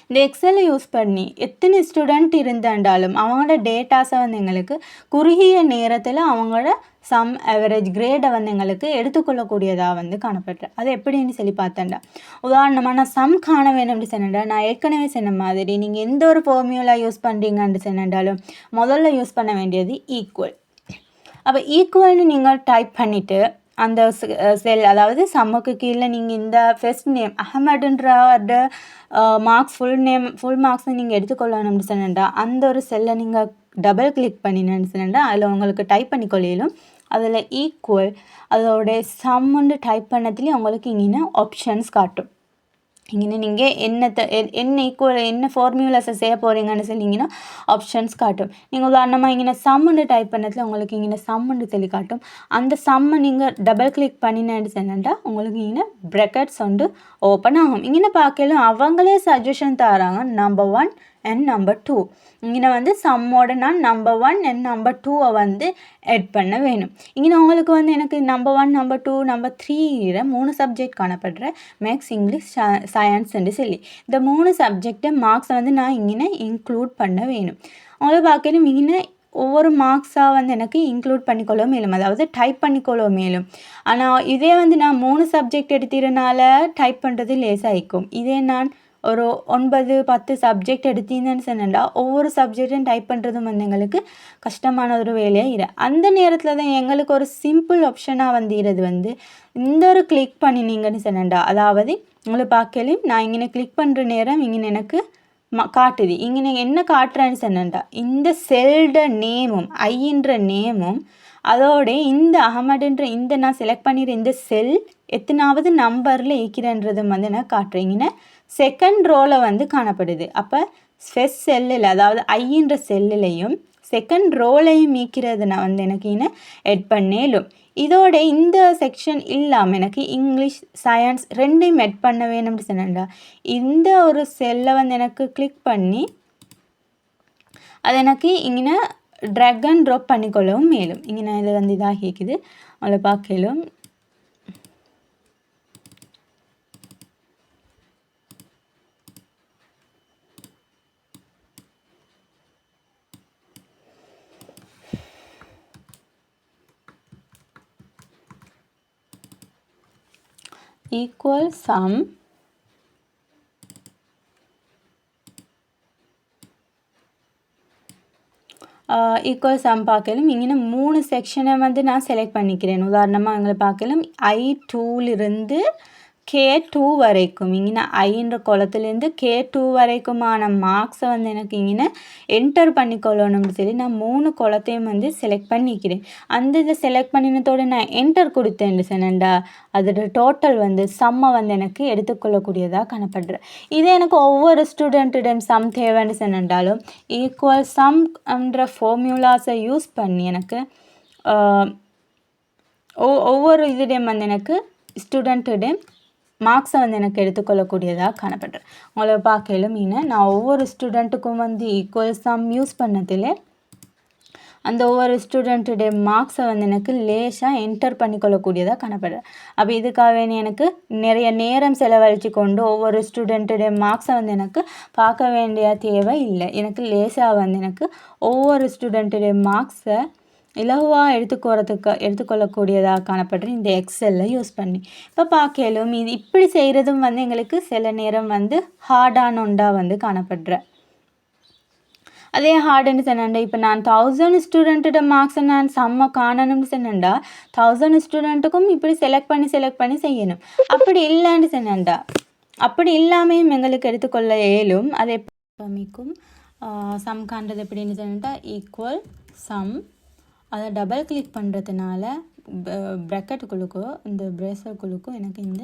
இந்த எக்ஸலை யூஸ் பண்ணி எத்தனை ஸ்டூடெண்ட் இருந்தாலும் அவங்களோட டேட்டாஸை வந்து எங்களுக்கு குறுகிய நேரத்தில் அவங்களோட சம் அவரேஜ் கிரேடை வந்து எங்களுக்கு எடுத்துக்கொள்ளக்கூடியதாக வந்து காணப்படுறேன். அது எப்படின்னு சொல்லி பார்த்தேன்டா, உதாரணமாக நான் சம் காண வேணும்னு சொன்னேன்டா, நான் ஏற்கனவே சொன்ன மாதிரி நீங்கள் எந்த ஒரு ஃபார்முலா யூஸ் பண்ணுறீங்கன்னு சொன்னாலும் முதல்ல யூஸ் பண்ண வேண்டியது ஈக்குவல். அப்போ ஈக்குவல்னு நீங்கள் டைப் பண்ணிவிட்டு அந்த செல், அதாவது சம்முக்கு கீழே நீங்கள் இந்த ஃபர்ஸ்ட் நேம் அஹமதுன்ற மார்க்ஸ் ஃபுல் மார்க்ஸை நீங்கள் எடுத்துக்கொள்ளணும்னு சொன்னா அந்த ஒரு செல்லை நீங்கள் டபுள் கிளிக் பண்ணினேன்னு சொன்னா அதில் உங்களுக்கு டைப் பண்ணிக்கொள்ளும். அதில் ஈக்குவல் அதோட சம்முன்னு டைப் பண்ணதுலேயும் உங்களுக்கு இங்கே ஆப்ஷன்ஸ் காட்டும். இங்கே நீங்கள் என்ன ஈக்குவல் என்ன ஃபார்முலாஸை செய்ய போகிறீங்கன்னு சொன்னீங்கன்னா ஆப்ஷன்ஸ் காட்டும். நீங்கள் உதாரணமாக இங்கே சம்முன்னு டைப் பண்ணதில் உங்களுக்கு இங்கே சம்முன்னு சொல்லி காட்டும். அந்த சம்மை நீங்கள் டபுள் கிளிக் பண்ணினேன்னு சொன்னா உங்களுக்கு இங்கே ப்ராக்கெட்ஸ் வந்து ஓப்பன் ஆகும். இங்கே பார்க்கலும் அவங்களே சஜஷன் தராங்க நம்பர் 1 and நம்பர் 2. இங்கே வந்து சம்மோட நான் நம்பர் 1 and நம்பர் 2 வந்து ஆட் பண்ண வேணும். இங்கே உங்களுக்கு வந்து எனக்கு நம்பர் 1 நம்பர் 2 நம்பர் 3 3 சப்ஜெக்ட் காணப்படுற மேக்ஸ் இங்கிலீஷ் சயின்ஸ்ன்னு சொல்லி இந்த 3 சப்ஜெக்டை மார்க்ஸை வந்து நான் இங்கே இன்க்ளூட் பண்ண வேணும். உங்களுக்கு பார்க்கணும் இங்கே ஒவ்வொரு மார்க்ஸாக வந்து எனக்கு இன்க்ளூட் பண்ணிக்கொள்ள மேலும், அதாவது டைப் பண்ணிக்கொள்ள மேலும். ஆனால் இதே வந்து நான் 3 சப்ஜெக்ட் எடுத்ததுனால டைப் பண்ணுறது லேசாகிக்கும். இதே நான் ஒரு 9-10 சப்ஜெக்ட் எடுத்தீங்கன்னு சொன்னா ஒவ்வொரு சப்ஜெக்டும் டைப் பண்ணுறதும் வந்து எங்களுக்கு கஷ்டமான ஒரு வேலையாக இரு. அந்த நேரத்தில் தான் எங்களுக்கு ஒரு சிம்பிள் ஆப்ஷனாக வந்துடுறது வந்து இந்த ஒரு கிளிக் பண்ணினீங்கன்னு சொன்னா, அதாவது உங்களை பார்க்கலையும் நான் இங்கே கிளிக் பண்ணுற நேரம் இங்கே எனக்கு காட்டுது. இங்கே என்ன காட்டுறேன்னு சொன்னா இந்த செல்ட நேமும் ஐன்ற நேமும் அதோட இந்த அகமதுன்ற இந்த நான் செலக்ட் பண்ணிடுற இந்த செல் எத்தனாவது நம்பரில் இருக்கிறன்றதும் வந்து நான் காட்டுறீங்கன்னா செகண்ட் ரோவில் வந்து காணப்படுது. அப்போ ஃபர்ஸ்ட் செல்லில் அதாவது ஐன்ற செல்லுலையும் செகண்ட் ரோலையும் மீக்கிறது நான் வந்து எனக்கு இன்னும் எட் பண்ணேலும். இதோட இந்த செக்ஷன் இல்லாமல் எனக்கு இங்கிலீஷ் சயின்ஸ் ரெண்டையும் எட் பண்ண வேணும்னு சொன்னா இந்த ஒரு செல்லை வந்து எனக்கு கிளிக் பண்ணி அது எனக்கு இங்கே ட்ராக் அண்ட் ட்ராப் பண்ணிக்கொள்ளவும் மேலும். இங்கே நான் இதை வந்து இதாக கேட்குது அவளை பார்க்கலும். equal sum ஈக்குவல் சம் பார்க்கலும் இங்கே 3 செக்ஷனை வந்து நான் செலக்ட் பண்ணிக்கிறேன். உதாரணமாக எங்களை பார்க்கலும் I2லிருந்து K2 வரைக்கும் இங்கே ஐன்ற குளத்துலேருந்து K2 வரைக்குமான மார்க்ஸை வந்து எனக்கு இங்கே என்டர் பண்ணிக்கொள்ளணும்னு சொல்லி நான் 3 குளத்தையும் வந்து செலக்ட் பண்ணிக்கிறேன். அந்த இதை செலக்ட் பண்ணினதோடு நான் என்டர் கொடுத்தேன்னு சொன்னேன்டா அதோட டோட்டல் வந்து சம்மை வந்து எனக்கு எடுத்துக்கொள்ளக்கூடியதாக காணப்படுறேன். இதே எனக்கு ஒவ்வொரு ஸ்டூடெண்ட்டிடம் சம் தேவைன்னு சொன்னாலும் ஈக்குவல் சம் என்ற ஃபார்முலாஸை யூஸ் பண்ணி எனக்கு ஒவ்வொரு இதுடையும் வந்து எனக்கு ஸ்டூடெண்ட்டிடம் மார்க்ஸை வந்து எனக்கு எடுத்துக்கொள்ளக்கூடியதாக காணப்படுறேன். உங்களை பார்க்கலும் நான் ஒவ்வொரு ஸ்டூடெண்ட்டுக்கும் வந்து ஈக்குவல் சம் யூஸ் பண்ணதில் அந்த ஒவ்வொரு ஸ்டூடெண்ட்டுடைய மார்க்ஸை வந்து எனக்கு லேசாக என்டர் பண்ணிக்கொள்ளக்கூடியதாக காணப்படுறேன். அப்போ இதுக்காக எனக்கு நிறைய நேரம் செலவழித்து கொண்டு ஒவ்வொரு ஸ்டூடெண்ட்டுடைய மார்க்ஸை வந்து எனக்கு பார்க்க வேண்டிய தேவை இல்லை. எனக்கு லேசாக வந்து எனக்கு ஒவ்வொரு ஸ்டூடெண்ட்டுடைய மார்க்ஸை இலகுவாக எடுத்துக்கொள்ளக்கூடியதாக காணப்படுற இந்த எக்ஸலில் யூஸ் பண்ணி இப்போ பார்க்கலும் இது இப்படி செய்கிறதும் வந்து எங்களுக்கு சில நேரம் வந்து ஹார்டான ஒன்றாக வந்து காணப்படுற. அதே ஹார்டுன்னு சொன்னா இப்போ நான் 1000 ஸ்டூடெண்ட்டோட மார்க்ஸை நான் சம்ம காணணும்னு சொன்னா 1000 ஸ்டூடெண்ட்டுக்கும் இப்படி செலக்ட் பண்ணி செய்யணும். அப்படி இல்லைன்னு சொன்னா அப்படி இல்லாமையும் எங்களுக்கு எடுத்துக்கொள்ள இயலும். அதை கம்மிக்கும் சம் காண்றது எப்படின்னு சொன்னா ஈக்குவல் சம் அதை டபுள் கிளிக் பண்ணுறதுனால ப்ராக்கெட்டுக்குள்ளுக்கோ இந்த பிரேசருக்குள்ளுக்கும் எனக்கு இந்த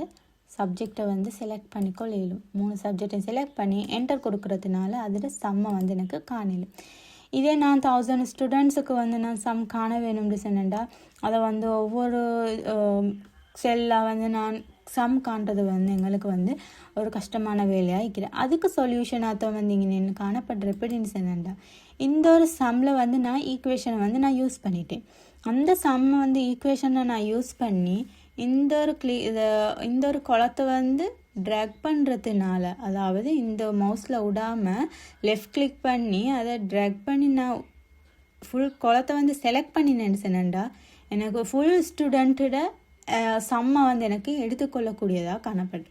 சப்ஜெக்டை வந்து செலக்ட் பண்ணிக்கொள்ள இயலும். 3 சப்ஜெக்டை செலக்ட் பண்ணி என்டர் கொடுக்கறதுனால அதில் சம்மை வந்து எனக்கு காணலும். இதே நான் 1000 ஸ்டூடெண்ட்ஸுக்கு வந்து நான் சம் காண வேணும்னு சொன்னேன்டா அதை வந்து ஒவ்வொரு செல்லாக வந்து நான் சம் காண்றது வந்து எங்களுக்கு வந்து ஒரு கஷ்டமான வேலையாக இருக்கிறேன். அதுக்கு சொல்யூஷனாக வந்து இங்கே என்ன காணப்படுற எப்படின்னு சொன்னேன்டா இந்த ஒரு சம்மில் வந்து நான் ஈக்குவேஷனை வந்து நான் யூஸ் பண்ணிட்டேன். அந்த சம்மை வந்து ஈக்குவேஷனை நான் யூஸ் பண்ணி இந்த ஒரு குளத்தை வந்து ட்ராக் பண்ணுறதுனால அதாவது இந்த மவுஸில் விடாமல் லெஃப்ட் கிளிக் பண்ணி அதை ட்ராக் பண்ணி நான் ஃபுல் குளத்தை வந்து செலக்ட் பண்ணினேன்னு சொன்னேன்டா எனக்கு ஃபுல் ஸ்டூடெண்ட்டோட சம்மை வந்து எனக்கு எடுத்துக்கொள்ளக்கூடியதாக காணப்படுது.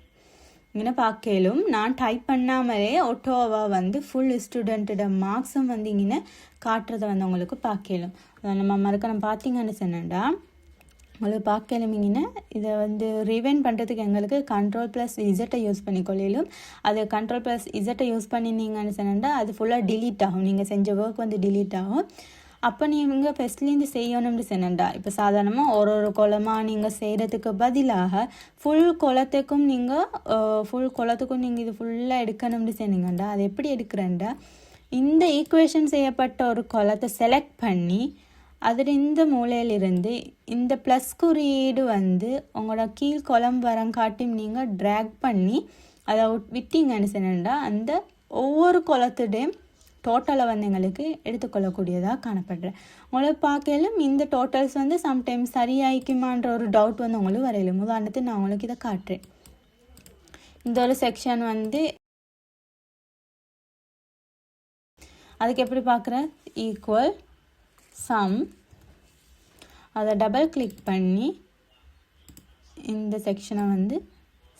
இங்கே பார்க்கலும் நான் டைப் பண்ணாமலே ஒட்டோவாக வந்து ஃபுல் ஸ்டூடெண்ட்டோட மார்க்ஸும் வந்து இங்கே காட்டுறதை வந்து உங்களுக்கு பார்க்கலும். அதை நம்ம மறக்கணும் பார்த்தீங்கன்னு சொன்னேன்டா உங்களுக்கு பார்க்கலும் இங்கே இதை வந்து ரிவைண்ட் பண்ணுறதுக்கு எங்களுக்கு Ctrl+Z யூஸ் பண்ணிக்கொள்ளும். அது Ctrl+Z யூஸ் பண்ணினீங்கன்னு சொன்னால் அது ஃபுல்லாக டிலீட் ஆகும். நீங்கள் செஞ்ச ஒர்க் வந்து டிலீட் ஆகும். அப்போ நீங்கள் ஃபஸ்ட்லேருந்து செய்யணும்னு சொன்னேன்டா. இப்போ சாதாரணமாக ஒரு குளமாக நீங்கள் செய்கிறதுக்கு பதிலாக ஃபுல் குளத்துக்கும் நீங்கள் இது ஃபுல்லாக எடுக்கணும்னு சொன்னீங்கண்டா. அது எப்படி எடுக்கிறேன்டா, இந்த ஈக்குவேஷன் செய்யப்பட்ட ஒரு குளத்தை செலக்ட் பண்ணி அதில் இந்த மூலையிலிருந்து இந்த ப்ளஸ் குறியீடு உங்களோட கீழ் குளம் வரங்காட்டி நீங்கள் ட்ராக் பண்ணி அதை விட்டீங்கன்னு சொன்னேன்டா, அந்த ஒவ்வொரு குளத்துடையும் டோட்டலை எங்களுக்கு எடுத்துக்கொள்ளக்கூடியதாக காணப்படுறேன். உங்களுக்கு பார்க்கலும் இந்த டோட்டல்ஸ் சம்டைம்ஸ் சரியாயிக்குமான்ற ஒரு டவுட் உங்களுக்கு வரையிலும். உதாரணத்துக்கு நான் உங்களுக்கு இதை காட்டுறேன். இந்த ஒரு செக்ஷன் அதுக்கு எப்படி பார்க்குறேன், ஈக்குவல் சம், அதை டபுள் கிளிக் பண்ணி இந்த செக்ஷனை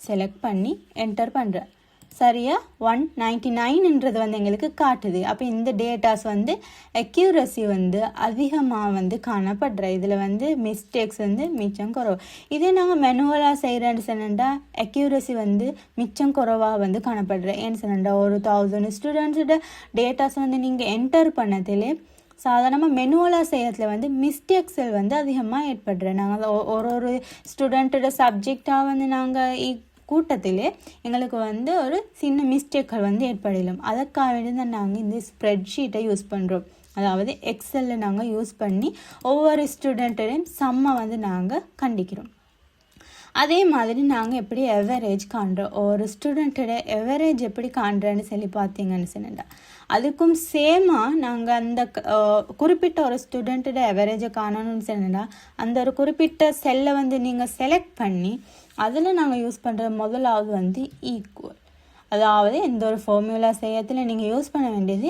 செலக்ட் பண்ணி என்டர் பண்ணுறேன். சரியா 199ன்றது எங்களுக்கு காட்டுது. அப்போ இந்த டேட்டாஸ் அக்யூரசி அதிகமாக காணப்படுற. இதில் மிஸ்டேக்ஸ் மிச்சம் குறவு. இதே நாங்கள் மெனுவலாக செய்கிறேன்னு சொன்னா அக்யூரசி மிச்சம் குறவாக காணப்படுற. ஏன்னு சொன்னா ஒரு 1000 ஸ்டூடெண்ட்ஸோட டேட்டாஸ் நீங்கள் என்டர் பண்ணதிலே சாதாரணமாக மெனுவலாக செய்யறதுல மிஸ்டேக்ஸில் அதிகமாக ஏற்படுற. நாங்கள் ஒரு ஸ்டூடெண்ட்டோட சப்ஜெக்டாக நாங்கள் கூட்டத்திலே எங்களுக்கு ஒரு சின்ன மிஸ்டேக்கள் ஏற்படலாம். அதுக்காக வேண்டி தான் நாங்கள் இந்த ஸ்ப்ரெட்ஷீட்டை யூஸ் பண்ணுறோம். அதாவது எக்ஸலில் நாங்கள் யூஸ் பண்ணி ஒவ்வொரு ஸ்டூடெண்ட்டையும் சம்மை நாங்கள் கண்டிக்கிறோம். அதே மாதிரி நாங்கள் எப்படி எவரேஜ் காண்றோம், ஒரு ஸ்டூடெண்ட்டோட எவரேஜ் எப்படி காண்றேன்னு சொல்லி பார்த்தீங்கன்னு சொன்னா அதுக்கும் சேமாக நாங்கள் அந்த குறிப்பிட்ட ஒரு ஸ்டூடெண்ட்டோட எவரேஜை காணணும்னு சொன்னா அந்த ஒரு குறிப்பிட்ட செல்லை நீங்கள் செலக்ட் பண்ணி அதில் நாங்கள் யூஸ் பண்ணுறது முதலாவது ஈக்குவல். அதாவது எந்த ஒரு ஃபார்முலா செய்யறதுல நீங்கள் யூஸ் பண்ண வேண்டியது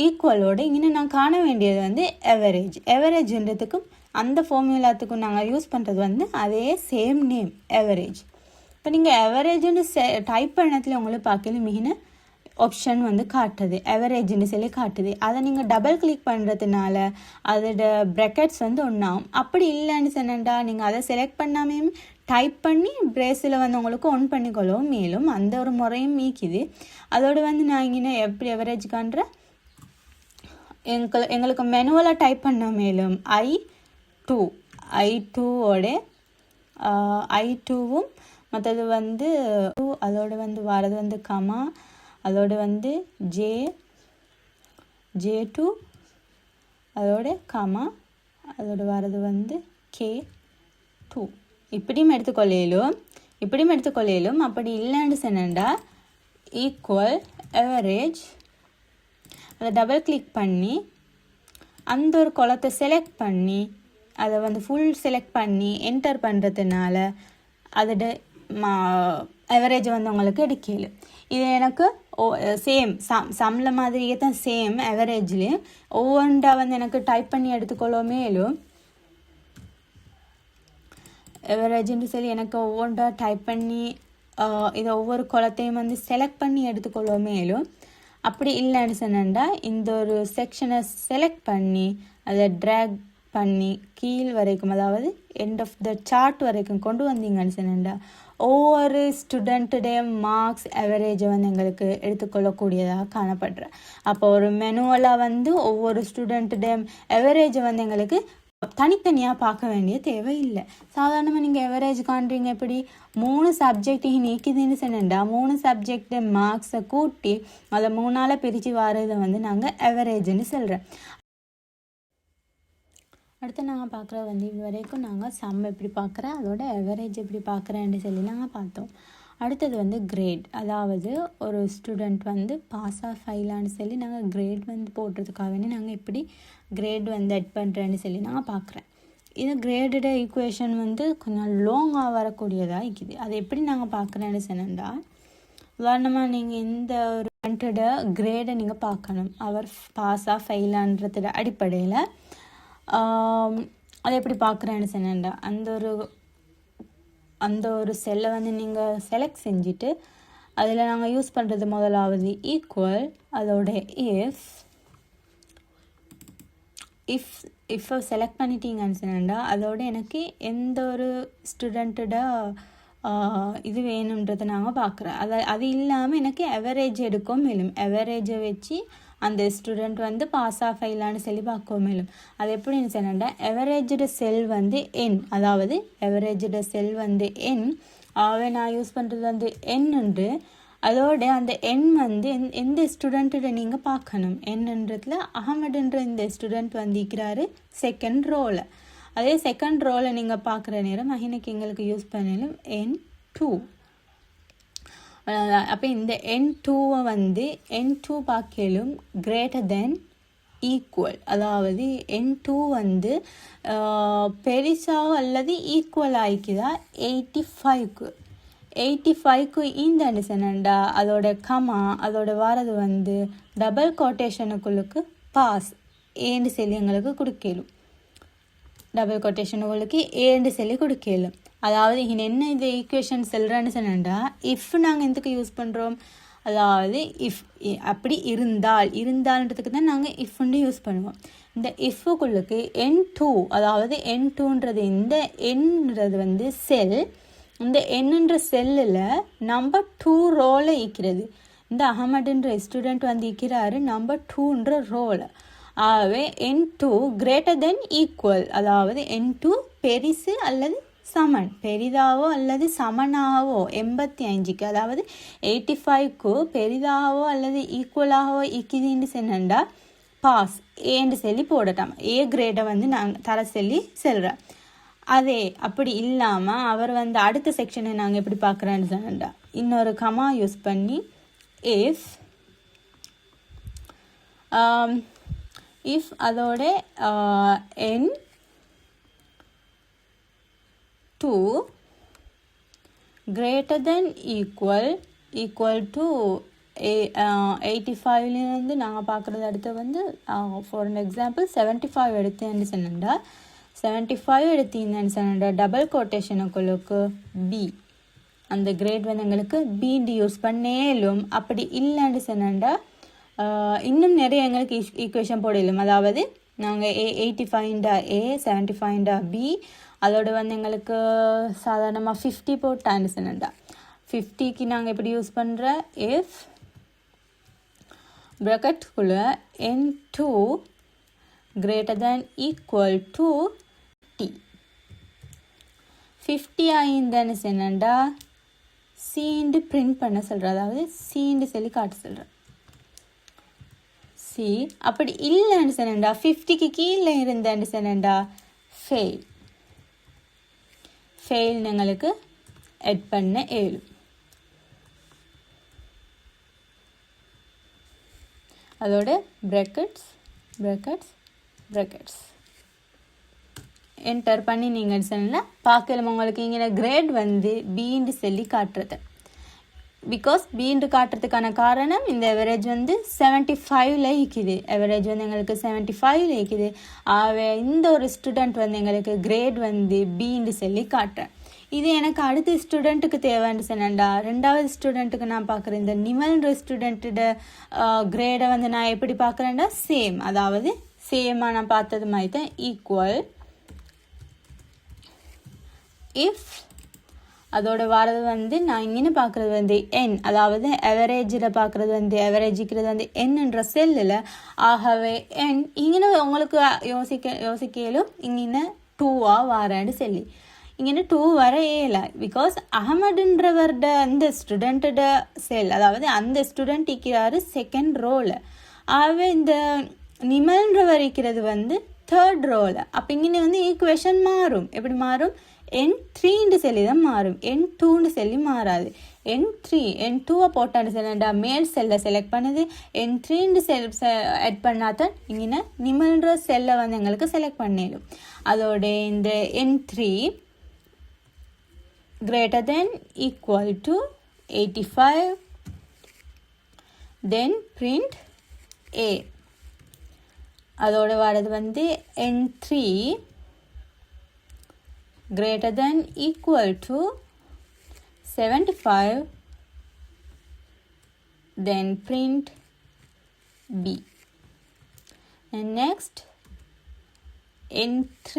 ஈக்குவலோடு இங்கே நான் காண வேண்டியது எவரேஜ். எவரேஜ்ன்றதுக்கும் அந்த ஃபார்முலாத்துக்கும் நாங்கள் யூஸ் பண்ணுறது அதே சேம் நேம் எவரேஜ். இப்போ நீங்கள் எவரேஜ்னு டைப் பண்ணத்தில் உங்களுக்கு பார்க்கல மிகின ஆப்ஷன் காட்டுது, எவரேஜ்னு சொல்லி காட்டுது. அதை நீங்கள் டபுள் கிளிக் பண்ணுறதுனால அதோட ப்ராக்கெட்ஸ் ஒன்றாகும். அப்படி இல்லைன்னு சொன்னா நீங்கள் அதை செலக்ட் பண்ணாமையும் டைப் பண்ணி பிரேஸில் உங்களுக்கு ஒன் பண்ணிக்கொள்ளவும் மேலும் அந்த ஒரு முறையும் மீக்குது. அதோடு நான் இங்கே எப்படி எவரேஜ் காண்ற எங்களுக்கு மெனுவலாக டைப் பண்ண மேலும் I2ஓட I2வும் மற்றது அதோடு வரது கமா, அதோடு J2, அதோட கமா, அதோடு வரது K2. இப்படியும் எடுத்துக்கொள்ளையிலும். அப்படி இல்லைன்னு சொன்னா ஈக்குவல் எவரேஜ், அதை டபுள் கிளிக் பண்ணி அந்த ஒரு குளத்தை செலக்ட் பண்ணி அதை ஃபுல் செலக்ட் பண்ணி என்டர் பண்ணுறதுனால அதோட எவரேஜ் உங்களுக்கு எடுக்கல. இது எனக்கு சேம் சம்மில் மாதிரியே தான் சேம் எவரேஜ்லேயும் ஒவ்வொன்றா எனக்கு டைப் பண்ணி எடுத்துக்கொள்ள மேலும் எவரேஜ்னு சொல்லி எனக்கு ஒவ்வொன்றா டைப் பண்ணி இதை ஒவ்வொரு குளத்தையும் செலக்ட் பண்ணி எடுத்துக்கொள்ள மேலும். அப்படி இல்லைன்னு சொன்னா இந்த ஒரு செக்ஷனை செலக்ட் பண்ணி அதை ட்ராக் பண்ணி கீழ் வரைக்கும், அதாவது எண்ட் ஆஃப் த சார்ட் வரைக்கும் கொண்டு வந்தீங்கன்னு சொன்னா ஒவ்வொரு ஸ்டூடெண்ட்டுடைய மார்க்ஸ் எவரேஜை எங்களுக்கு எடுத்துக்கொள்ளக்கூடியதாக காணப்படுற. அப்போ ஒரு மெனுவலாக ஒவ்வொரு ஸ்டூடெண்ட்டுடைய எவரேஜை எங்களுக்கு தனித்தனியாக பார்க்க வேண்டிய தேவையில்லை. சாதாரணமாக நீங்கள் எவரேஜ் காண்றீங்க எப்படி 3 சப்ஜெக்டையும் நீக்குதுன்னு சொன்னா 3 சப்ஜெக்ட் மார்க்ஸை கூட்டி அதை 3ஆல் பிரித்து வரதை நாங்கள் எவரேஜ்னு சொல்கிறேன். அடுத்து நாங்கள் பார்க்குறது இது வரைக்கும் நாங்கள் சம் எப்படி பார்க்குறேன், அதோட எவரேஜ் எப்படி பார்க்குறேன்னு சொல்லி நாங்கள் பார்த்தோம். அடுத்தது கிரேட், அதாவது ஒரு ஸ்டூடெண்ட் பாஸாக ஃபெயிலான்னு சொல்லி நாங்கள் கிரேட் போடுறதுக்காக வேண்டி நாங்கள் எப்படி கிரேட் எட் பண்ணுறேன்னு சொல்லி நாங்கள் பார்க்குறேன். இது கிரேடோட ஈக்குவேஷன் கொஞ்சம் லாங்காக வரக்கூடியதாக இருக்குது. அது எப்படி நாங்கள் பார்க்குறேன்னு சொன்னா உதாரணமாக நீங்கள் இந்த ஒரு ஸ்டூடெண்ட்டோட கிரேடை நீங்கள் பார்க்கணும், அவர் பாஸாக ஃபெயிலான்றதோட அடிப்படையில். அதை எப்படி பார்க்குறேன்னு சொன்னா அந்த ஒரு செல்லை நீங்கள் செலக்ட் செஞ்சுட்டு அதில் நாங்கள் யூஸ் பண்ணுறது முதலாவது ஈக்குவல், அதோட இஃப் செலக்ட் பண்ணிட்டீங்கன்னு சொன்னா அதோட எனக்கு எந்த ஒரு ஸ்டூடெண்ட்டோட இது வேணுன்றதை நாங்கள் பார்க்குறேன். அது இல்லாமல் எனக்கு எவரேஜ் எடுக்கும் மேலும் எவரேஜை வச்சு அந்த ஸ்டூடெண்ட் வந்து பாஸா ஃபெயிலான்னு சொல்லி பார்க்க மேலும். அது எப்படின்னு சொன்னா எவரேஜ்டு செல் வந்து என், அதாவது எவரேஜ்டு செல் வந்து என். ஆகவே நான் யூஸ் பண்ணுறது வந்து என்று. அதோட அந்த எண் வந்து எந்த ஸ்டூடெண்ட்டோட நீங்கள் பார்க்கணும். என்னன்றதுல அகமதுன்ற இந்த ஸ்டூடெண்ட் வந்து இருக்கிறாரு செகண்ட் ரோவில். அதே செகண்ட் ரோவில் நீங்கள் பார்க்குற நேரம் இன்னைக்கு எங்களுக்கு யூஸ் பண்ணலும் N2. அப்போ இந்த N2-வை வந்து N2 பார்க்கலும் கிரேட்டர் தென் ஈக்குவல், அதாவது N2 வந்து பெருசாக அல்லது ஈக்குவல் ஆகிக்குதா 85க்கு. 85க்கு இந்த சொன்னா அதோட கமா அதோட வாரது வந்து டபுள் கோட்டேஷனுக்குள்ளுக்கு பாஸ் ஏன்னு சொல்லி எங்களுக்கு கொடுக்கலும். டபுள் கோட்டேஷனுக்குள்ளுக்கு ஏன்னு சொல்லி கொடுக்கலும். அதாவது என்ன இந்த ஈக்குவேஷன் சொல்கிறேன்னு சொன்னா இஃப் நாங்கள் எதுக்கு யூஸ் பண்ணுறோம், அதாவது இஃப் அப்படி இருந்தால்ன்றதுக்கு தான் நாங்கள் இஃப்னு யூஸ் பண்ணுவோம். இந்த இஃப்புக்குள்ளுக்கு N2, அதாவது N2ன்றது இந்த என்ன்றது வந்து செல். இந்த என்னன்ற செல்லில் நம்பர் 2 ரோவில் இருக்கிறது. இந்த அகமதுன்ற ஸ்டூடெண்ட் வந்து இருக்கிறாரு நம்பர் 2ன்ற ரோவில். ஆகவே N2 கிரேட்டர் தென் ஈக்குவல், அதாவது N2 பெரிசு அல்லது சமன், பெரிதாவோ அல்லது சமனாகவோ 85க்கு, அதாவது 85க்கு பெரிதாகவோ அல்லது ஈக்குவலாகவோ இருக்குதுன்னு சொன்னா பாஸ் ஏன்னு சொல்லி போடட்டாம். ஏ கிரேடை வந்து நாங்கள் தர சொல்லி சொல்கிறேன். அதே அப்படி இல்லாமல் அவர் வந்து அடுத்த செக்ஷனை நாங்கள் எப்படி பார்க்குறேன்னு சொன்னா இன்னொரு கமா யூஸ் பண்ணி இஃப் அதோட N2 greater than equal to 85லேருந்து நாங்கள் பார்க்குறது அடுத்து வந்து ஃபார் அன் எக்ஸாம்பிள் 75 எடுத்தேன்னு சொன்னா 75 எடுத்தீங்கன்னு சொன்னா டபுள் கோட்டேஷனுக்குள்ளுக்கு பி, அந்த கிரேட் வந்து எங்களுக்கு பின்னு யூஸ் பண்ணேலும். அப்படி இல்லைன்னு சொன்னா இன்னும் நிறைய எங்களுக்கு ஈக்குவேஷன் போடலும். அதாவது நாங்கள் 85 A 75 B, அதோட வந்து எங்களுக்கு சாதாரணமாக 50 போட்டான்னு சொன்னா 50க்கு நாங்கள் எப்படி யூஸ் பண்ணுற இஃப் ப்ராக்கெட்டுக்குள்ள N2 greater than equal to T. 50 ஆயிருந்தேன்னு சொன்னா சீண்டு பிரிண்ட் பண்ண சொல்கிறேன், அதாவது சீண்டு சொல்லி காட்ட சொல்கிறேன். சி அப்படி இல்லைன்னு சொன்னா 50க்கு கீழே இருந்தேன்னு சொன்னா ஃபெயில் எங்களுக்கு எட் பண்ண ஏழும். அதோட ப்ராக்கெட்ஸ் என்டர் பண்ணி நீங்கள் சொன்னால் பார்க்கலாம். உங்களுக்கு இங்கே கிரேட் வந்து பீண்டு சொல்லி காட்டுறது. பிகாஸ் பீண்டு காட்டுறதுக்கான காரணம் இந்த எவரேஜ் வந்து 75ல் இருக்குது. எவரேஜ் வந்து எங்களுக்கு 75ல் இருக்குது. இந்த ஒரு ஸ்டூடெண்ட் வந்து எங்களுக்கு கிரேட் வந்து பீண்டு சொல்லி காட்டுறேன். இது எனக்கு அடுத்த ஸ்டூடெண்ட்டுக்கு தேவைன்னு சொன்னா ரெண்டாவது ஸ்டூடெண்ட்டுக்கு நான் பார்க்குறேன். இந்த நிமல்ன்ற ஸ்டூடெண்ட்டோட கிரேடை வந்து நான் எப்படி பார்க்குறேன்னா சேம், அதாவது சேமாக நான் பார்த்தது மாதிரி தான் ஈக்குவல். இஃப் அதோட வரது வந்து நான் இங்கே பார்க்குறது வந்து என், அதாவது எவரேஜில் பார்க்குறது வந்து எவரேஜிக்கிறது வந்து என்னன்ற செல்லில். ஆகவே என் இங்கே உங்களுக்கு யோசிக்கலும் இங்கே 2 வரேன்னு சொல்லி இங்கே 2 வர ஏல. பிகாஸ் அகமதுன்றவரோட அந்த ஸ்டூடெண்ட்டோட செல், அதாவது அந்த ஸ்டூடெண்ட் இருக்கிறாரு செகண்ட் ரோவில். ஆகவே இந்த நிமல்ன்றவர் இருக்கிறது வந்து தேர்ட் ரோவில். அப்போ இங்கே வந்து ஈக்குவேஷன் மாறும். எப்படி மாறும்? N3 சொல்லி தான் மாறும், N2 சொல்லி மாறாது. N2 போட்டான்னு சொன்னா மேல் செல்லை செலக்ட் பண்ணுது. N3 செல் ஆட் பண்ணாதான் இங்கே நிமல்ன்ற செல்லை வந்து எங்களுக்கு செலக்ட் பண்ணிடும். அதோட இந்த N3 greater than equal to 85, then print A. அதோட வரது வந்து N3 greater than equal to 75, then print B. And next N3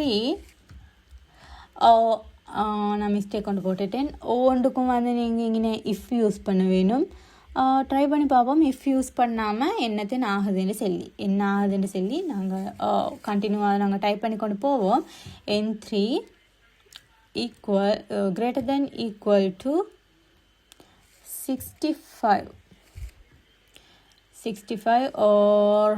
நான் மிஸ்டேக் கொண்டு போட்டுட்டேன். ஒவ்வொன்றுக்கும் வந்து நீங்கள் இங்கே இஃப் யூஸ் பண்ண வேணும். ட்ரை பண்ணி பார்ப்போம். இஃப் யூஸ் பண்ணாமல் என்ன ஆகுதுன்னு சொல்லி நாங்கள் கண்டினியூவாக நாங்கள் டைப் பண்ணி கொண்டு போவோம். N3 greater than equal to 65 or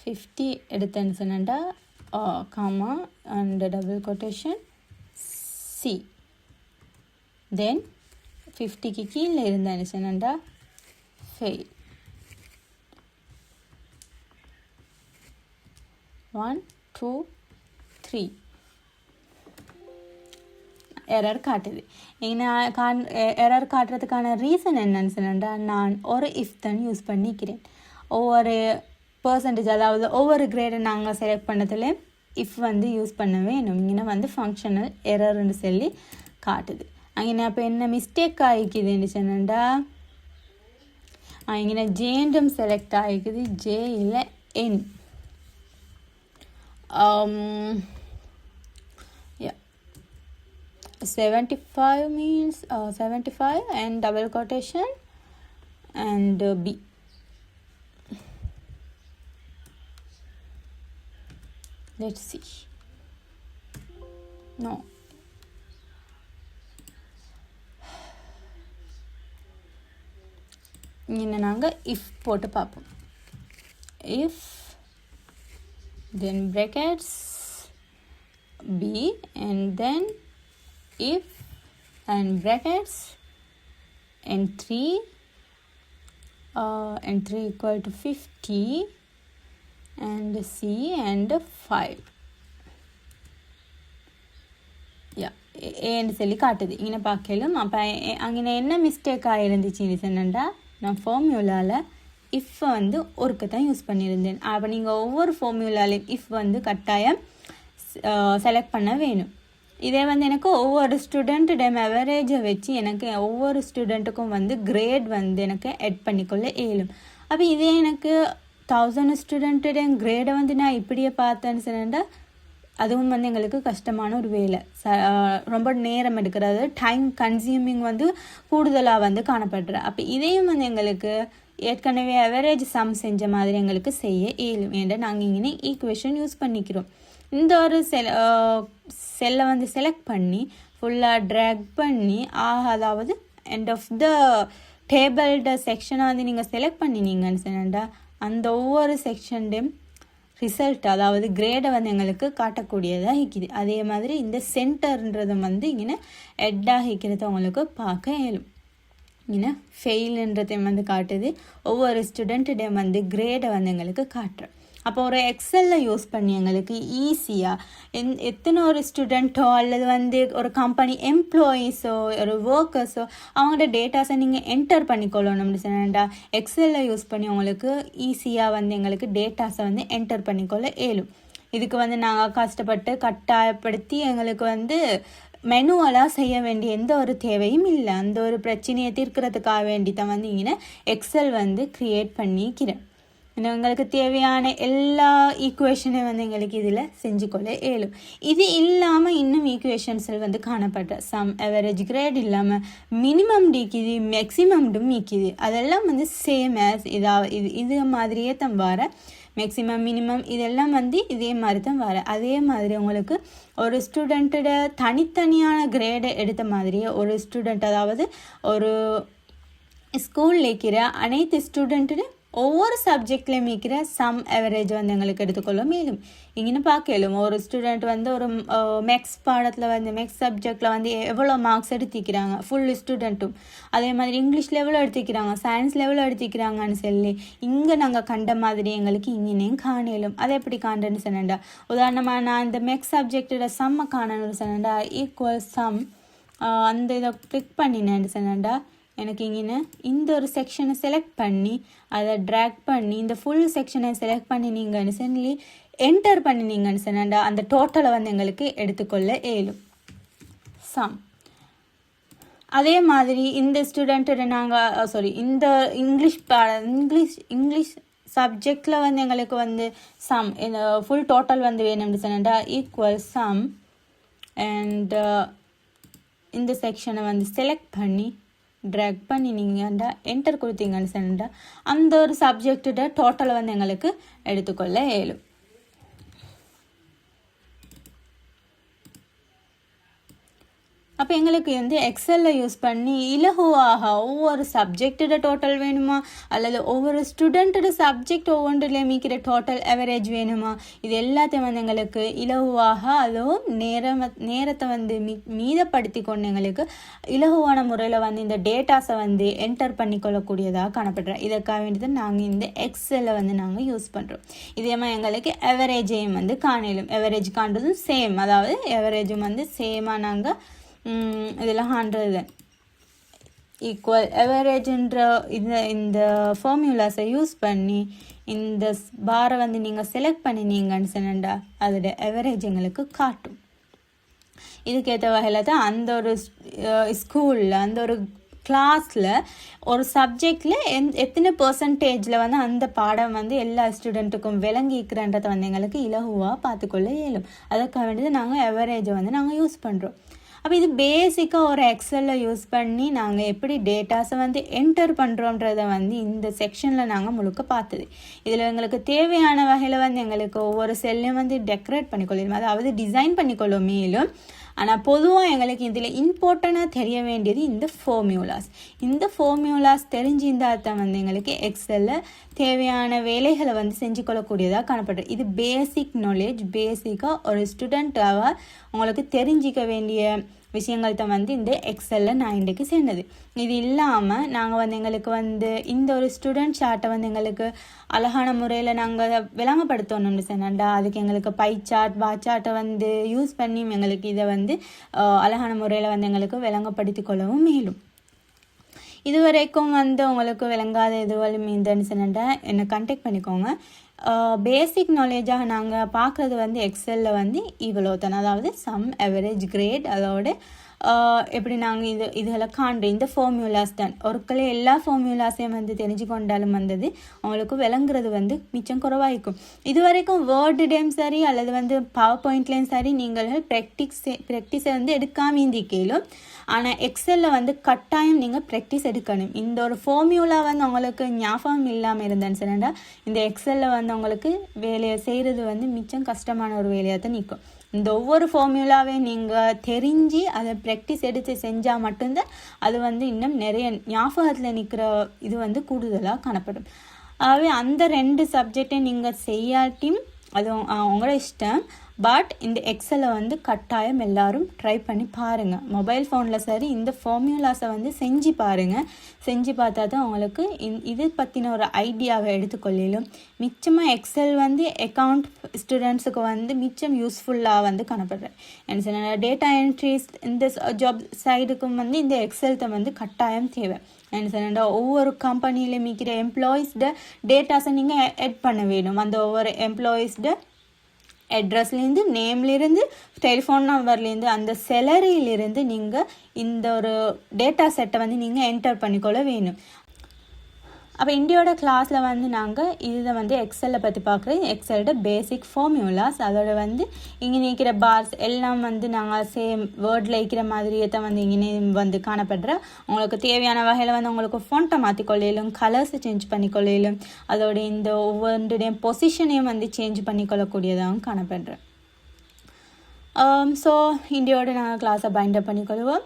50 எடுத்தேன்னு சொன்னா comma and double quotation C, then 50க்கு கீழே இருந்தேன்னு சொன்னா fail. 1 2 3 எரர் காட்டுது. எரர் காட்டுறதுக்கான ரீசன் என்னன்னு சொன்னா நான் ஒரு இஃப் தான் யூஸ் பண்ணிக்கிறேன். ஒவ்வொரு பர்சன்டேஜ் அதாவது ஒவ்வொரு கிரேடை நாங்கள் செலக்ட் பண்ணதில் இஃப் யூஸ் பண்ண வேணும். இங்கே ஃபங்க்ஷனல் எரர்னு சொல்லி காட்டுது. அங்கே அப்போ என்ன மிஸ்டேக் ஆகிக்குதுன்னு சொன்னா இங்கே ஜேண்டும் செலக்ட் ஆகிக்குது, ஜே இல்லை என். Yeah, 75 means 75 and double quotation and B. Let's see. No. இங்கே நாங்கள் இஃப் போட்டு பார்ப்போம். If then brackets B and then if and brackets N3 equal to 50 and C and 5. ஏன்னு சொல்லி காட்டுது. இங்கே பார்க்கலும் அப்போ அங்கே என்ன மிஸ்டேக் ஆகிருந்துச்சுன்னு சொன்னா நான் ஃபார்முலாவில் இஃப் ஒருக்கு தான் யூஸ் பண்ணியிருந்தேன். அப்போ நீங்கள் ஒவ்வொரு ஃபார்முலாலையும் இஃப் கட்டாயம் செலக்ட் பண்ண வேணும். இதே எனக்கு ஒவ்வொரு ஸ்டூடெண்ட்டோட அவரேஜை வச்சு எனக்கு ஒவ்வொரு ஸ்டூடெண்ட்டுக்கும் கிரேட் எனக்கு ஆட் பண்ணிக்கொள்ள இயலும். அப்போ இதே எனக்கு 1000 ஸ்டூடெண்ட்டோட கிரேடை நான் இப்படியே பார்த்தேன்னு சொன்னா அதுவும் எங்களுக்கு கஷ்டமான ஒரு வேலை, ரொம்ப நேரம் எடுக்கிறது, டைம் கன்சியூமிங் கூடுதலாக காணப்படுற. அப்போ இதையும் எங்களுக்கு ஏற்கனவே அவரேஜ் சம் செஞ்ச மாதிரி எங்களுக்கு செய்ய இயலும். ஏன்னா நாங்கள் இங்கே ஈக்குவேஷன் யூஸ் பண்ணிக்கிறோம். இந்த ஒரு செல்லை செலக்ட் பண்ணி ஃபுல்லாக ட்ராக் பண்ணி அதாவது எண்ட் ஆஃப் த டேபிள்ட செக்ஷனை நீங்கள் செலக்ட் பண்ணினீங்கன்னு சொன்னா அந்த ஒவ்வொரு செக்ஷன்டையும் ரிசல்ட் அதாவது கிரேடை எங்களுக்கு காட்டக்கூடியதாக இருக்குது. அதே மாதிரி இந்த சென்டர்ன்றதும் இங்கே எட்டாக இருக்கிறத உங்களுக்கு பார்க்க இயலும். இங்கே ஃபெயிலுன்றதை காட்டுது. ஒவ்வொரு ஸ்டூடெண்ட்டோட கிரேடை எங்களுக்கு காட்டுறோம். அப்போ ஒரு எக்ஸலில் யூஸ் பண்ணி எங்களுக்கு ஈஸியாக எத்தனை ஒரு ஸ்டூடெண்ட்டோ அல்லது ஒரு கம்பெனி எம்ப்ளாயீஸோ ஒரு ஒர்க்கர்ஸோ அவங்களோட டேட்டாஸை நீங்கள் என்டர் பண்ணிக்கொள்ளணும்னு சொன்னா எக்ஸலில் யூஸ் பண்ணி உங்களுக்கு ஈஸியாக எங்களுக்கு டேட்டாஸை என்டர் பண்ணிக்கொள்ள இயலும். இதுக்கு நாங்கள் கஷ்டப்பட்டு கட்டாயப்படுத்தி எங்களுக்கு மெனுவலாக செய்ய வேண்டிய எந்த ஒரு தேவையும் இல்லை. அந்த ஒரு பிரச்சனையை தீர்க்கிறதுக்காக வேண்டி தான் இங்கே எக்ஸல் க்ரியேட் பண்ணிக்கிறேன். எங்களுக்கு தேவையான எல்லா ஈக்குவேஷனையும் எங்களுக்கு இதில் செஞ்சுக்கொள்ள இயலும். இது இல்லாமல் இன்னும் ஈக்குவேஷன்ஸில் காணப்படுற சம் அவரேஜ் கிரேட் இல்லாமல் மினிமம் டிக்குது, மேக்ஸிமம்டும் மீக்குது. அதெல்லாம் சேம் ஆஸ் இது மாதிரியே தான் வர. மேக்ஸிமம் மினிமம் இதெல்லாம் இதே மாதிரி தான் வர. அதே மாதிரி உங்களுக்கு ஒரு ஸ்டூடெண்ட்டோட தனித்தனியான கிரேடை எடுத்த மாதிரியே ஒரு ஸ்டூடெண்ட் அதாவது ஒரு ஸ்கூலில் இருக்கிற அனைத்து ஸ்டூடெண்ட்டோட ஒவ்வொரு சப்ஜெக்ட்லேயும் இருக்கிற சம் அவரேஜ் எங்களுக்கு எடுத்துக்கொள்ள மேலும். இங்கே பார்க்கலும் ஒரு ஸ்டூடெண்ட் ஒரு மேக்ஸ் பாடத்தில் மேக்ஸ் சப்ஜெக்டில் எவ்வளோ மார்க்ஸ் எடுத்துக்கிறாங்க ஃபுல் ஸ்டூடெண்ட்டும், அதே மாதிரி இங்கிலீஷில் எவ்வளோ எடுத்துக்கிறாங்க, சயின்ஸில் எவ்வளோ எடுத்துக்கிறாங்கன்னு சொல்லி இங்கே நாங்கள் கண்ட மாதிரி எங்களுக்கு இங்கேயும் காணலும். அதை எப்படி காண்றேன்னு சொன்னா உதாரணமாக நான் இந்த மேக்ஸ் சப்ஜெக்டோட சம்மை காணணும்னு சொன்னா ஈக்குவல் சம் அந்த இதை கிளிக் பண்ணினேன்னு சொன்னா எனக்கு இங்கே இந்த ஒரு செக்ஷனை செலக்ட் பண்ணி அதை ட்ராக் பண்ணி இந்த ஃபுல் செக்ஷனை செலக்ட் பண்ணினீங்கன்னு சொல்லி என்டர் பண்ணினீங்கன்னு சொன்னா அந்த டோட்டலை எங்களுக்கு எடுத்துக்கொள்ள இயலும் சம். அதே மாதிரி இந்த ஸ்டூடெண்ட்டோட நாங்கள் இந்த இங்கிலீஷ் சப்ஜெக்டில் எங்களுக்கு சம் இந்த ஃபுல் டோட்டல் வேணும்னு சொன்னா ஈக்குவல் சம் அண்ட் இந்த செக்ஷனை வந்து செலக்ட் பண்ணி ட்ராக் பண்ணி நீங்கள்டா என்டர் கொடுத்தீங்கன்னு சொன்னா அந்த ஒரு சப்ஜெக்டோட டோட்டலை வந்து எங்களுக்கு எடுத்துக்கொள்ள இயலும். அப்போ எங்களுக்கு வந்து எக்ஸலில் யூஸ் பண்ணி இலகுவாக ஒவ்வொரு சப்ஜெக்டோட டோட்டல் வேணுமா அல்லது ஒவ்வொரு ஸ்டூடெண்ட்டோட சப்ஜெக்ட் ஒவ்வொன்றில் மீக்கிற டோட்டல் அவரேஜ் வேணுமா, இது எல்லாத்தையும் வந்து எங்களுக்கு இலகுவாக அதுவும் நேரத்தை வந்து மீதப்படுத்தி கொண்டு எங்களுக்கு இலகுவான முறையில் வந்து இந்த டேட்டாஸை வந்து என்டர் பண்ணிக்கொள்ளக்கூடியதாக காணப்படுறோம். இதற்காக வேண்டியது நாங்கள் இந்த எக்ஸலில் வந்து நாங்கள் யூஸ் பண்ணுறோம். இதே மாதிரி எங்களுக்கு எவரேஜையும் வந்து காணலும். எவரேஜ் காண்றதும் சேம், அதாவது எவரேஜும் வந்து சேமாக நாங்கள் இதில் 100 ஈக்குவல் எவரேஜ்ன்ற இந்த ஃபார்முலாஸை யூஸ் பண்ணி இந்த பாரை வந்து நீங்கள் செலக்ட் பண்ணினீங்கன்னு சொன்னா அதோட எவரேஜ் எங்களுக்கு காட்டும். இதுக்கேற்ற வகையில் தான் அந்த ஒரு ஸ்கூலில் அந்த ஒரு கிளாஸில் ஒரு சப்ஜெக்டில் எத்தனை பர்சன்டேஜில் வந்து அந்த பாடம் வந்து எல்லா ஸ்டூடெண்ட்டுக்கும் விளங்கிக்கிறன்றதை வந்து எங்களுக்கு இலகுவாக பார்த்துக்கொள்ள இயலும். அதுக்காக வேண்டியது நாங்கள் எவரேஜை வந்து நாங்கள் யூஸ் பண்ணுறோம். அப்போ இது பேசிக்காக ஒரு எக்ஸலில் யூஸ் பண்ணி நாங்கள் எப்படி டேட்டாஸை வந்து என்டர் பண்ணுறோன்றதை வந்து இந்த செக்ஷனில் நாங்கள் முழுக்க பார்த்தது. இதில் எங்களுக்கு தேவையான வகையில் வந்து எங்களுக்கு ஒவ்வொரு செல்லையும் வந்து டெக்கரேட் பண்ணிக்கொள்ளும், அதாவது டிசைன் பண்ணிக்கொள்ளும். மேலும் ஆனால் பொதுவாக எங்களுக்கு இதில் இம்பார்ட்டண்ட்டாக தெரிய வேண்டியது இந்த ஃபார்முலாஸ். இந்த ஃபார்முலாஸ் தெரிஞ்சிருந்தால் தான் வந்து எங்களுக்கு எக்ஸலில் தேவையான வேலைகளை வந்து செஞ்சு கொள்ளக்கூடியதாக காணப்படுறது. இது பேசிக் நாலேஜ், பேசிக்காக ஒரு ஸ்டூடெண்ட்டாக உங்களுக்கு தெரிஞ்சிக்க வேண்டிய விஷயங்கள் தான் வந்து இந்த எக்ஸலில் நான் இன்றைக்கு சேர்ந்தது. இது இல்லாமல் நாங்கள் வந்து எங்களுக்கு வந்து இந்த ஒரு ஸ்டூடெண்ட் சார்ட்டை வந்து எங்களுக்கு அழகான முறையில் நாங்கள் விளங்கப்படுத்தணும்னு சொன்னாண்டா அதுக்கு எங்களுக்கு பை சார்ட், பா சார்ட்டை வந்து யூஸ் பண்ணி எங்களுக்கு இதை வந்து அழகான முறையில் வந்து எங்களுக்கு விளங்கப்படுத்தி கொள்ளவும் மேலும். இது வரைக்கும் வந்து உங்களுக்கு விளங்காத எதுவும் இருந்துன்னு சொன்னாண்டா என்னை கான்டாக்ட் பண்ணிக்கோங்க. பேசிக் நாலேஜாக நாங்கள் பார்க்குறது வந்து எக்ஸலில் வந்து இவ்வளோ தானே, அதாவது சம், எவரேஜ், கிரேட், அதோட எப்படி நாங்கள் இதெல்லாம் காண்றோம். இந்த ஃபார்முலாஸ் தான் ஒருக்களே எல்லா ஃபார்முலாஸையும் வந்து தெரிஞ்சு கொண்டாலும் வந்தது அவங்களுக்கு விளங்குறது வந்து மிச்சம் குறைவாயிருக்கும். இது வரைக்கும் வேர்டுடையும் சரி அல்லது வந்து பவர் பாயிண்ட்லேயும் சரி நீங்கள் ப்ராக்டிஸை வந்து எடுக்காமல் இருந்திக்கலும். ஆனால் எக்ஸலில் வந்து கட்டாயம் நீங்கள் ப்ராக்டிஸ் எடுக்கணும். இந்த ஒரு ஃபார்முலா வந்து உங்களுக்கு ஞாபகம் இல்லாமல் இருந்தேன்னு சொன்னா இந்த எக்ஸலில் வந்து உங்களுக்கு வேலையை செய்கிறது வந்து மிச்சம் கஷ்டமான ஒரு வேலையாக தான் நிற்கும். இந்த ஒவ்வொரு ஃபார்முலாவையும் நீங்கள் தெரிஞ்சு அதை ப்ராக்டிஸ் எடுத்து செஞ்சால் மட்டும்தான் அது வந்து இன்னும் நிறைய ஞாபகத்தில் நிற்கிற இது வந்து கூடுதலாக காணப்படும். ஆகவே அந்த 2 சப்ஜெக்டையும் நீங்கள் செய்யாட்டியும் அது உங்களோட இஷ்டம். பட் இந்த எக்ஸலை வந்து கட்டாயம் எல்லாரும் ட்ரை பண்ணி பாருங்கள். மொபைல் ஃபோனில் சரி இந்த ஃபார்முலாஸை வந்து செஞ்சு பாருங்கள். செஞ்சு பார்த்தா தான் உங்களுக்கு இது பற்றின ஒரு ஐடியாவை எடுத்துக்கொள்ளும். மிச்சமாக எக்ஸல் வந்து அக்கௌண்ட் ஸ்டூடெண்ட்ஸுக்கு வந்து மிச்சம் யூஸ்ஃபுல்லாக வந்து காணப்படுறேன். என்ன சொன்னால் டேட்டா என்ட்ரிஸ் இந்த ஜாப் சைடுக்கும் வந்து இந்த எக்ஸல்த்தை வந்து கட்டாயம் தேவை. என்ன சொன்னா ஒவ்வொரு கம்பெனியில் மிக்கிற எம்ப்ளாயீஸ்ட டேட்டாஸை நீங்கள் ஆட் பண்ண வேணும். அந்த ஒவ்வொரு எம்ப்ளாயீஸ்ட அட்ரஸ்லேருந்து, நேம்லேருந்து, டெலிஃபோன் நம்பர்லேருந்து, அந்த சேலரியிலிருந்து நீங்கள் இந்த ஒரு டேட்டா செட்டை வந்து நீங்கள் என்டர் பண்ணிக்கொள்ள வேணும். அப்போ இந்தியோட கிளாஸில் வந்து நாங்கள் இதை வந்து எக்ஸலில் பற்றி பார்க்குறோம். எக்ஸலோட பேசிக் ஃபார்முலாஸ், அதோட வந்து இங்கே நிற்கிற பார்ஸ் எல்லாம் வந்து நாங்கள் சேம் வேர்டில் இருக்கிற மாதிரியே தான் வந்து இங்கே வந்து காணப்படுற. உங்களுக்கு தேவையான வகையில் வந்து உங்களுக்கு ஃபோன்ட்டை மாற்றிக்கொள்ளும், கலர்ஸை சேஞ்ச் பண்ணிக்கொள்ளும், அதோட இந்த ஒவ்வொன்றுடைய பொசிஷனையும் வந்து சேஞ்ச் பண்ணிக்கொள்ளக்கூடியதாகவும் காணப்படுறேன். ஸோ இந்தியோட நாங்கள் கிளாஸை பைண்டப் பண்ணிக்கொள்வோம்.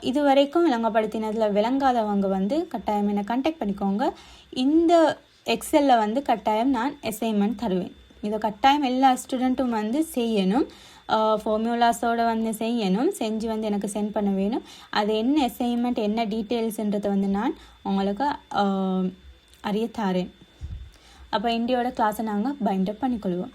இது வரைக்கும் விளங்கப்படுத்தினதில் விளங்காதவங்க வந்து கட்டாயம் என்னை கான்டாக்ட் பண்ணிக்கோங்க. இந்த எக்ஸலில் வந்து கட்டாயம் நான் அசைன்மெண்ட் தருவேன். இதை கட்டாயம் எல்லா ஸ்டூடெண்ட்டும் வந்து செய்யணும். ஃபார்முலாஸோடு வந்து செய்யணும். செஞ்சு வந்து எனக்கு சென்ட் பண்ண வேணும். அது என்ன அசைன்மெண்ட், என்ன டீட்டெயில்ஸுன்றதை வந்து நான் உங்களுக்கு அறிய தாரேன். அப்போ இந்தியோட கிளாஸை நாங்கள் பைண்டப் பண்ணிக்கொள்வோம்.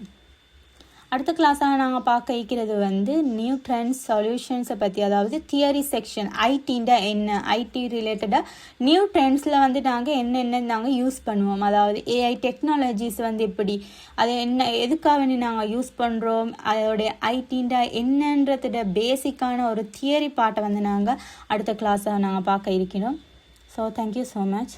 அடுத்த கிளாஸாக நாங்கள் பார்க்க இருக்கிறது வந்து நியூ ட்ரெண்ட்ஸ் சொல்யூஷன்ஸை பற்றி, அதாவது தியரி செக்ஷன். ஐடின்ற என்ன, ஐடி ரிலேட்டடாக நியூ ட்ரெண்ட்ஸில் வந்து நாங்கள் என்னென்ன நாங்கள் யூஸ் பண்ணுவோம், அதாவது ஏஐ டெக்னாலஜிஸ் வந்து எப்படி, அது என்ன எதுக்காக வேண்டி நாங்கள் யூஸ் பண்ணுறோம், அதோடைய ஐடின்ற என்னன்றதோட பேசிக்கான ஒரு தியரி பாட்டை வந்து நாங்கள் அடுத்த கிளாஸாக நாங்கள் பார்க்க இருக்கிறோம். So thank you so much.